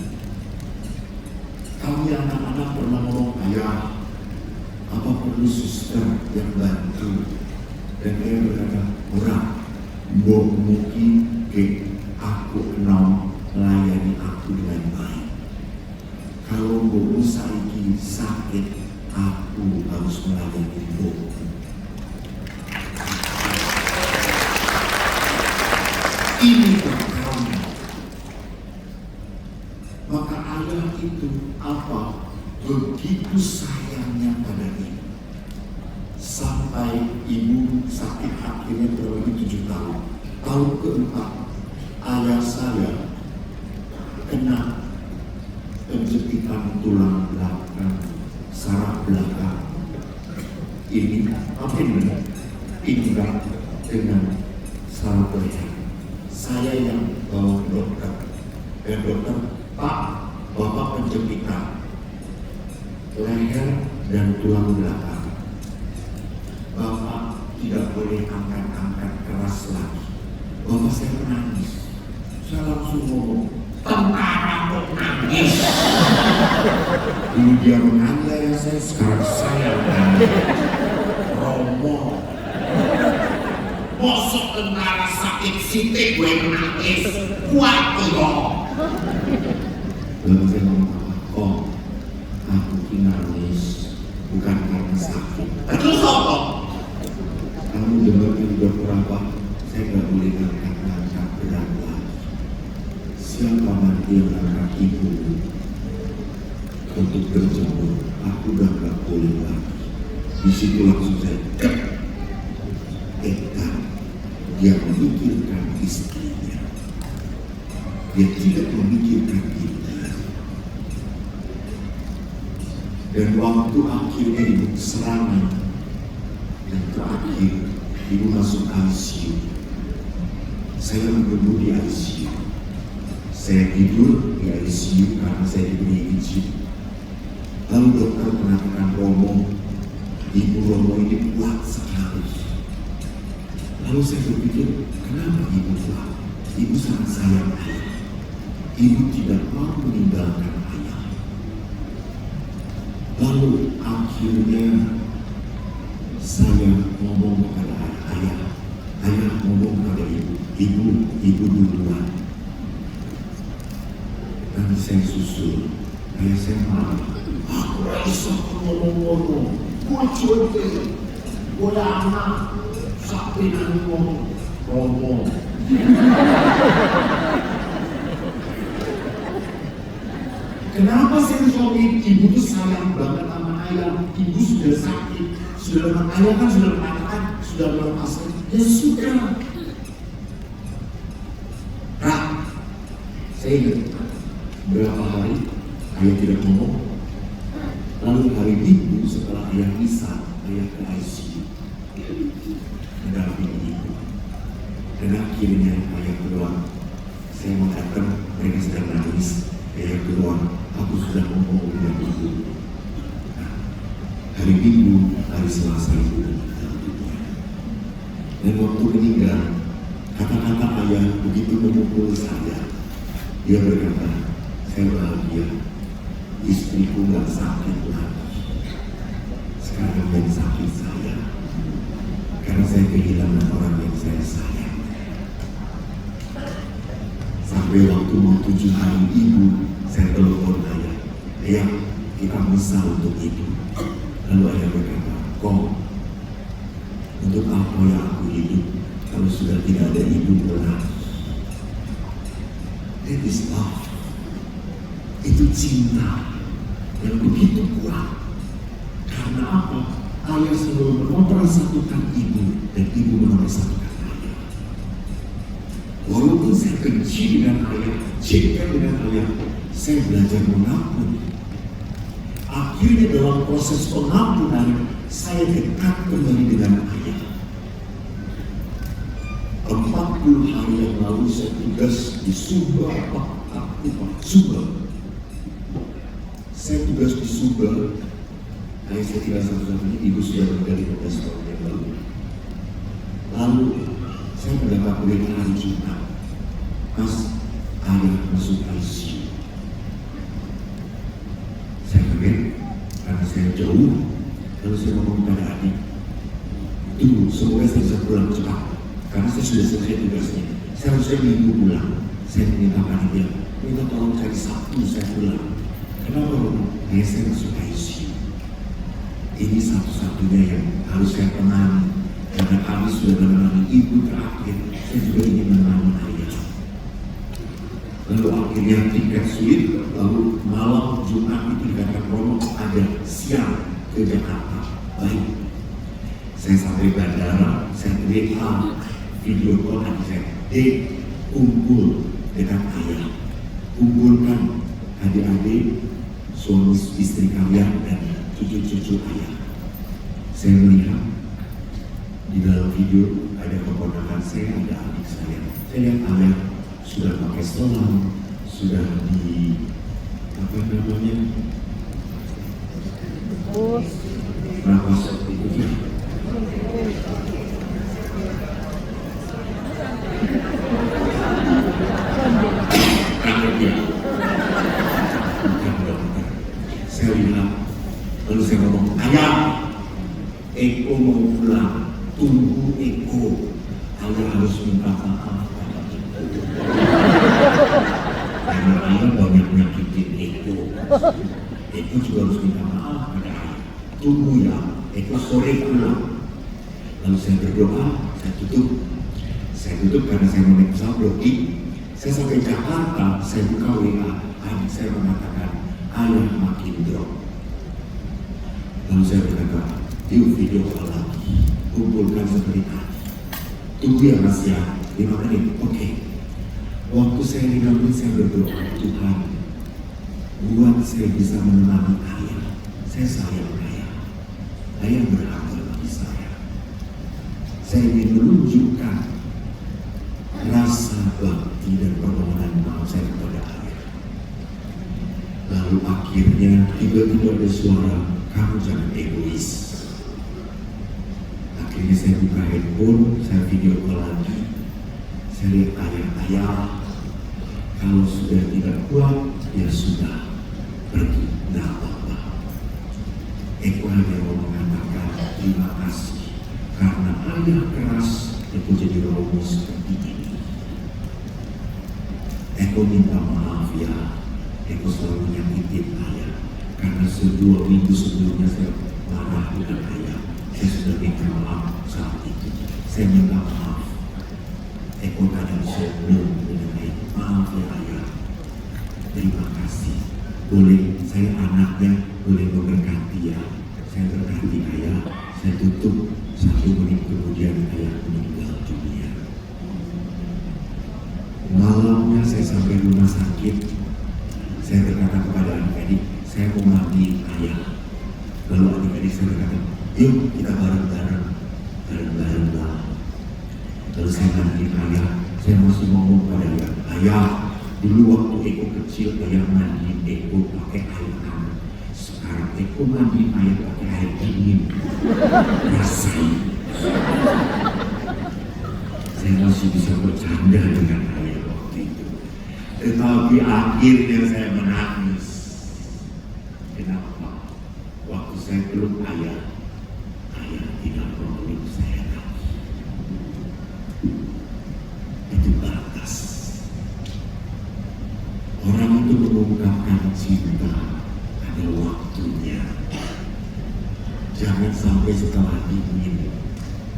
Kami anak-anak pernah ngomong, ayah, apa perlu suster yang bantu? Dan ayah berkata, murah, mbok muki ke aku kenal melayani aku dengan baik. Kalau mbok saiki sakit, aku harus melayani mbok. Ini pertama. Maka ayah itu apa? Begitu sayangnya pada ibu. Sampai ibu sakit akhirnya berapa 7 tahun. Tahun keempat, ayah saya kena penjepit tulang belakang, saraf belakang. Ini apa ini? Tinggal dengan saraf leher. Saya yang bawa ke dokter, dan dokter, Pak, Bapak penjempitan leher dan tulang belakang. Bapak tidak boleh angkat-angkat keras lagi. Bapak saya menangis. Saya langsung ngomong, tentara kok nangis. Dulu dia menganiaya saya, sekarang saya menganiaya. Romo. Bosok tentara sakit sitik gue menangis. Kuat loh. Lalu saya ngomong, oh, aku nangis bukan karena sakit. Terus apa? Kamu dengar dari dokter apa? Saya gak boleh angkat berat lagi. Siapa nanti yang angkat ibu untuk berjemur? Aku udah gak boleh lagi. Di situ langsung saya dia memikirkan istrinya, dia tidak memikirkan dirinya. Dan waktu akhirnya ibu serangan dan terakhir ibu masuk ICU, saya menunggu di ICU. Saya tidur di ICU karena saya diberi izin. Lalu dokter mengatakan, Romo, ibu Romo ini kuat sekali. Lalu saya berpikir, kenapa ibu kuat? Ibu sangat sayang ayah. Ibu tidak mau meninggalkan ayah. Lalu akhirnya saya ngomong kepada ayah. Ayah ngomong kepada ibu duluan. Dan saya susul. Ayah saya marah. Aku rasa ngomong-ngomong. Gue cuci. Gue anak. Sakti dan ngomong, Romo. Kenapa saya suami ibu itu sayang banget sama ayah? Ibu sudah sakit, ayah kan sudah mengatakan, sudah melepaskan. Ya sudah. Saya ingat, Berapa hari ayah tidak ngomong. Lalu hari Minggu setelah ayah bisa, ayah ke ICU mendampingi ibu. Dan akhirnya ayah keluar. Saya mau datang, mereka sedang nangis. Ayah keluar, aku sudah ngomong dengan ibu. Nah, hari Minggu, hari Selasa ibu meninggal dunia. Dan waktu meninggal, kata-kata ayah begitu memukul saya. Dia berkata, saya bahagia, istriku gak sakit lagi. Sekarang yang sakit saya, karena saya kehilangan orang yang saya sayang. Sampai waktu mau 7 hari ibu, saya telepon ayah, ayah kita misah untuk ibu. Lalu ayah berkata, kok untuk apa ya aku hidup kalau sudah tidak ada ibu lagi? That is love. Itu cinta yang begitu kuat. Karena apa? Ayah selalu menomor-satukan ibu dan ibu menomor-satukan ayah. Walaupun saya benci dengan ayah, jengkel dengan ayah, saya belajar mengampuni. Akhirnya dalam proses pengampunan, saya dekat kembali dengan ayah. 40 hari yang lalu saya tugas di Sumber, saya tugas di Sumber. Ayah saya tinggal satu-satunya, ibu sudah meninggal 15 tahun yang lalu. Lalu saya mendapat berita hari Jumat, Mas, ayah masuk ICU. Saya kaget karena saya jauh. Lalu saya ngomong kepada adik, tunggu, semoga saya bisa pulang cepat karena saya sudah selesai tugasnya. Saya harusnya minggu pulang. Saya minta pada dia, minta tolong cari Sabtu saya pulang. Kenapa? Ayah saya masuk ICU. Ini satu-satunya yang harus saya tenang. Karena kami sudah menemani ibu terakhir, saya juga ingin menemani ayah. Lalu akhirnya tiket sulit, lalu malam Jumat itu dikatakan Romo ada siang ke Jakarta. Baik, saya sampai bandara, saya WA, video call adik saya, kumpul dengan ayah, kumpulkan adik-adik, suami istri kalian dan cucu-cucu ayah. Saya melihat di dalam video ada keponakan saya, ada adik saya. Saya lihat ayah sudah pakai selang, sudah di apa namanya? Berapa seperti itu? Saya lihat, lalu saya ngomong, ayah, Eko mau pulang, tunggu Eko. Ayah harus minta maaf pada Eko. Karena ayah banyak nyakitin Eko. Eko juga harus minta maaf pada ayah. Tunggu ya, Eko sore pulang. Lalu saya berdoa, saya tutup. Saya tutup karena saya mau naik pesawat blocking. Saya sampai Jakarta, saya buka WA, adik saya mengatakan, ayah makin drop. Lalu saya berkata, yuk video call lagi, kumpulkan seperti tadi. Tunggu ya Mas ya, 5 menit, oke. Waktu saya di dalam saya berdoa, Tuhan, buat saya bisa menemani ayah. Saya sayang ayah. Ayah berharga bagi saya. Saya ingin menunjukkan rasa bakti dan permohonan maaf saya kepada ayah. Lalu akhirnya tiba-tiba ada suara, kamu jangan egois. Akhirnya saya buka handphone, saya video call lagi. Saya lihat ayah, kalau sudah tidak kuat, ya sudah, pergi, tidak apa-apa. Eko hanya mau mengatakan terima kasih, karena ayah keras, Eko jadi romo seperti ini. Eko minta maaf ya, Eko selalu menyakitin ayah. Karena 2 minggu sebelumnya saya marah dengan ayah. Saya sudah minta maaf saat itu. Saya minta maaf. Eko kadang sombong dengan ayah. Maaf ya ayah. Terima kasih. Boleh, saya anaknya boleh memberkati ya. Saya berkati ayah. Saya tutup 1 menit kemudian ayah meninggal dunia. Malamnya saya sampai rumah sakit. Saya berkata kepada adik-adik, saya mau mandi ayah. Lalu adik-adik saya berkata, yuk kita bareng-bareng lah. Lalu saya mandi ayah, saya masih ngomong pada ayah, ayah, dulu waktu Eko kecil ayah mandi Eko pakai air hangat. Sekarang Eko mandi ayah pakai air dingin. Rasain. Saya masih bisa bercanda dengan ayah waktu itu. Tetapi akhirnya saya menangis. Kenapa? Waktu saya peluk ayah, ayah tidak meluk saya lagi. Itu batas. Orang itu mengungkapkan cinta ada waktunya. Jangan sampai setelah dingin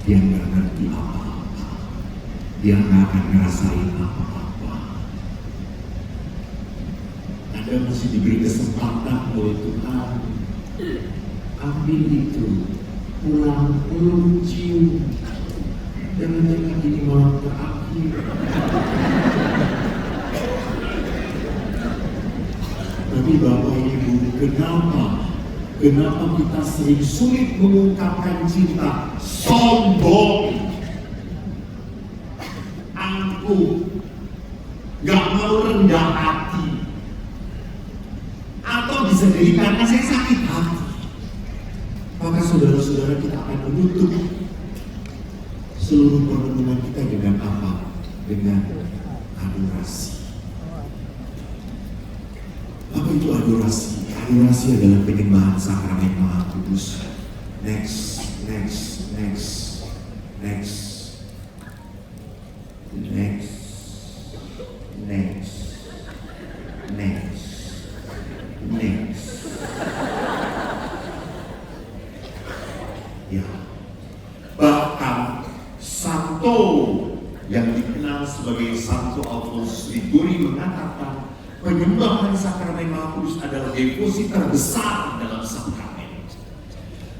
dia nggak ngerti apa-apa, dia nggak akan ngerasain apa-apa. Anda masih diberi kesempatan oleh Tuhan. Ambil itu, pulang, peluk, cium. Jangan-jangan ini malam terakhir. Tapi Bapak Ibu, kenapa kita sering sulit mengungkapkan cinta? Sombong, angkuh, gak mau rendah hati, atau bisa jadi karena saya sakit hati. Maka saudara-saudara kita akan menutup seluruh pertemuan kita dengan apa? Dengan adorasi. Apa itu adorasi? Adorasi adalah penyembahan sakramen Maha Kudus. Next. Ya. Bahkan Santo yang dikenal sebagai Santo Alfonsus Liguori mengatakan penyembahan sakramen Maha Kudus adalah devosi terbesar dalam sakramen.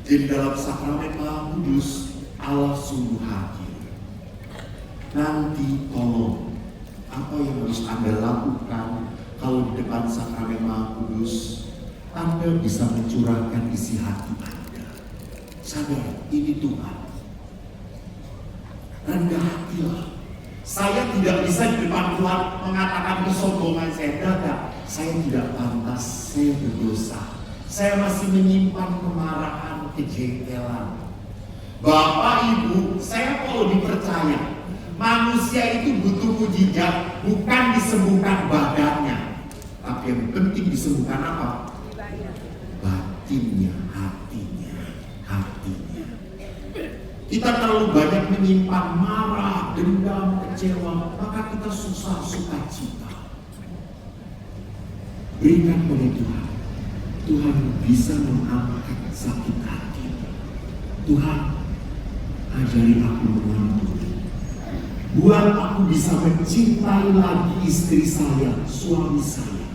Jadi dalam sakramen Maha Kudus Allah sungguh hadir. Nanti tolong, apa yang harus Anda lakukan kalau di depan sakramen Maha Kudus? Anda bisa mencurahkan isi hati Anda. Sadar, ini Tuhan. Rendah hatilah. Saya tidak bisa di depan Tuhan mengatakan kesombongan saya. Saya tidak pantas, saya berdosa. Saya masih menyimpan kemarahan, kejengkelan. Bapak Ibu, saya kalau dipercaya, manusia itu butuh mujizat, bukan disembuhkan badannya. Tapi yang penting disembuhkan apa? Batinnya, hatinya. Kita terlalu banyak menyimpan marah, dendam, kecewa, maka kita susah sukacita. Berikan pada Tuhan. Tuhan bisa mengangkat sakit hati. Tuhan, ajari aku mengampuni. Buat aku bisa mencintai lagi istri saya, suami saya.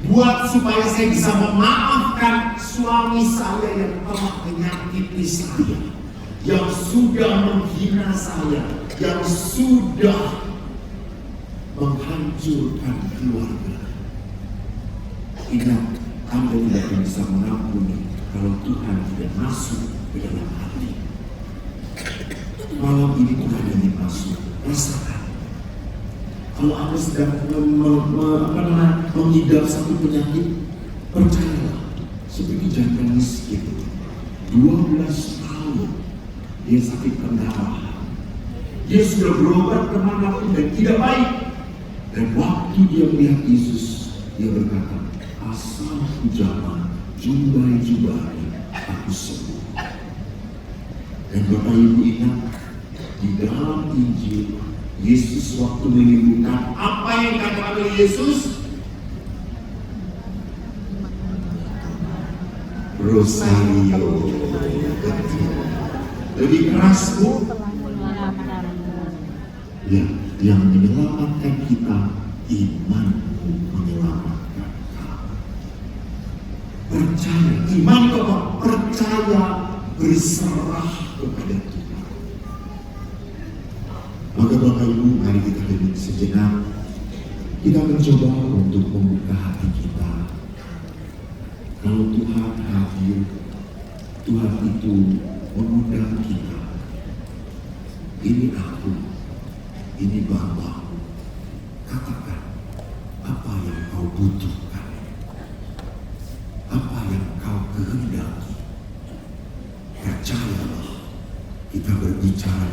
Buat supaya saya bisa memaafkan suami saya yang telah menyakiti saya, yang sudah menghina saya, yang sudah menghancurkan keluarga. Ingat, Anda tidak akan bisa mengampuni kalau Tuhan tidak masuk ke dalam hati. Malam ini Tuhan ingin masuk. Rasakan. Kalau Anda sedang mengidap satu penyakit, percayalah, seperti jantan miskin, 12 tahun dia sakit pendarahan. Dia sudah berobat kemanapun dan tidak baik. Dan waktu dia melihat Yesus, dia berkata, asal ku jamah jumbai aku sembuh. Dan Bapak Ibu ingat, di dalam Injil Yesus waktu menyembuhkan, apa yang dikatakan oleh Yesus? Rosario. Lebih keras, Bu. Ya, yang menyelamatkan kita, imanmu menyelamatkan kamu. Percaya, iman kepada percaya, berserah kepada Tuhan. Maka Bapak Ibu, mari kita duduk sejenak. Kita mencoba untuk membuka hati kita. Kalau Tuhan hadir, Tuhan itu mengundang kita. Ini aku, ini Bapa. Katakan apa yang kau butuhkan, apa yang kau kehendaki. Percayalah, kita berbicara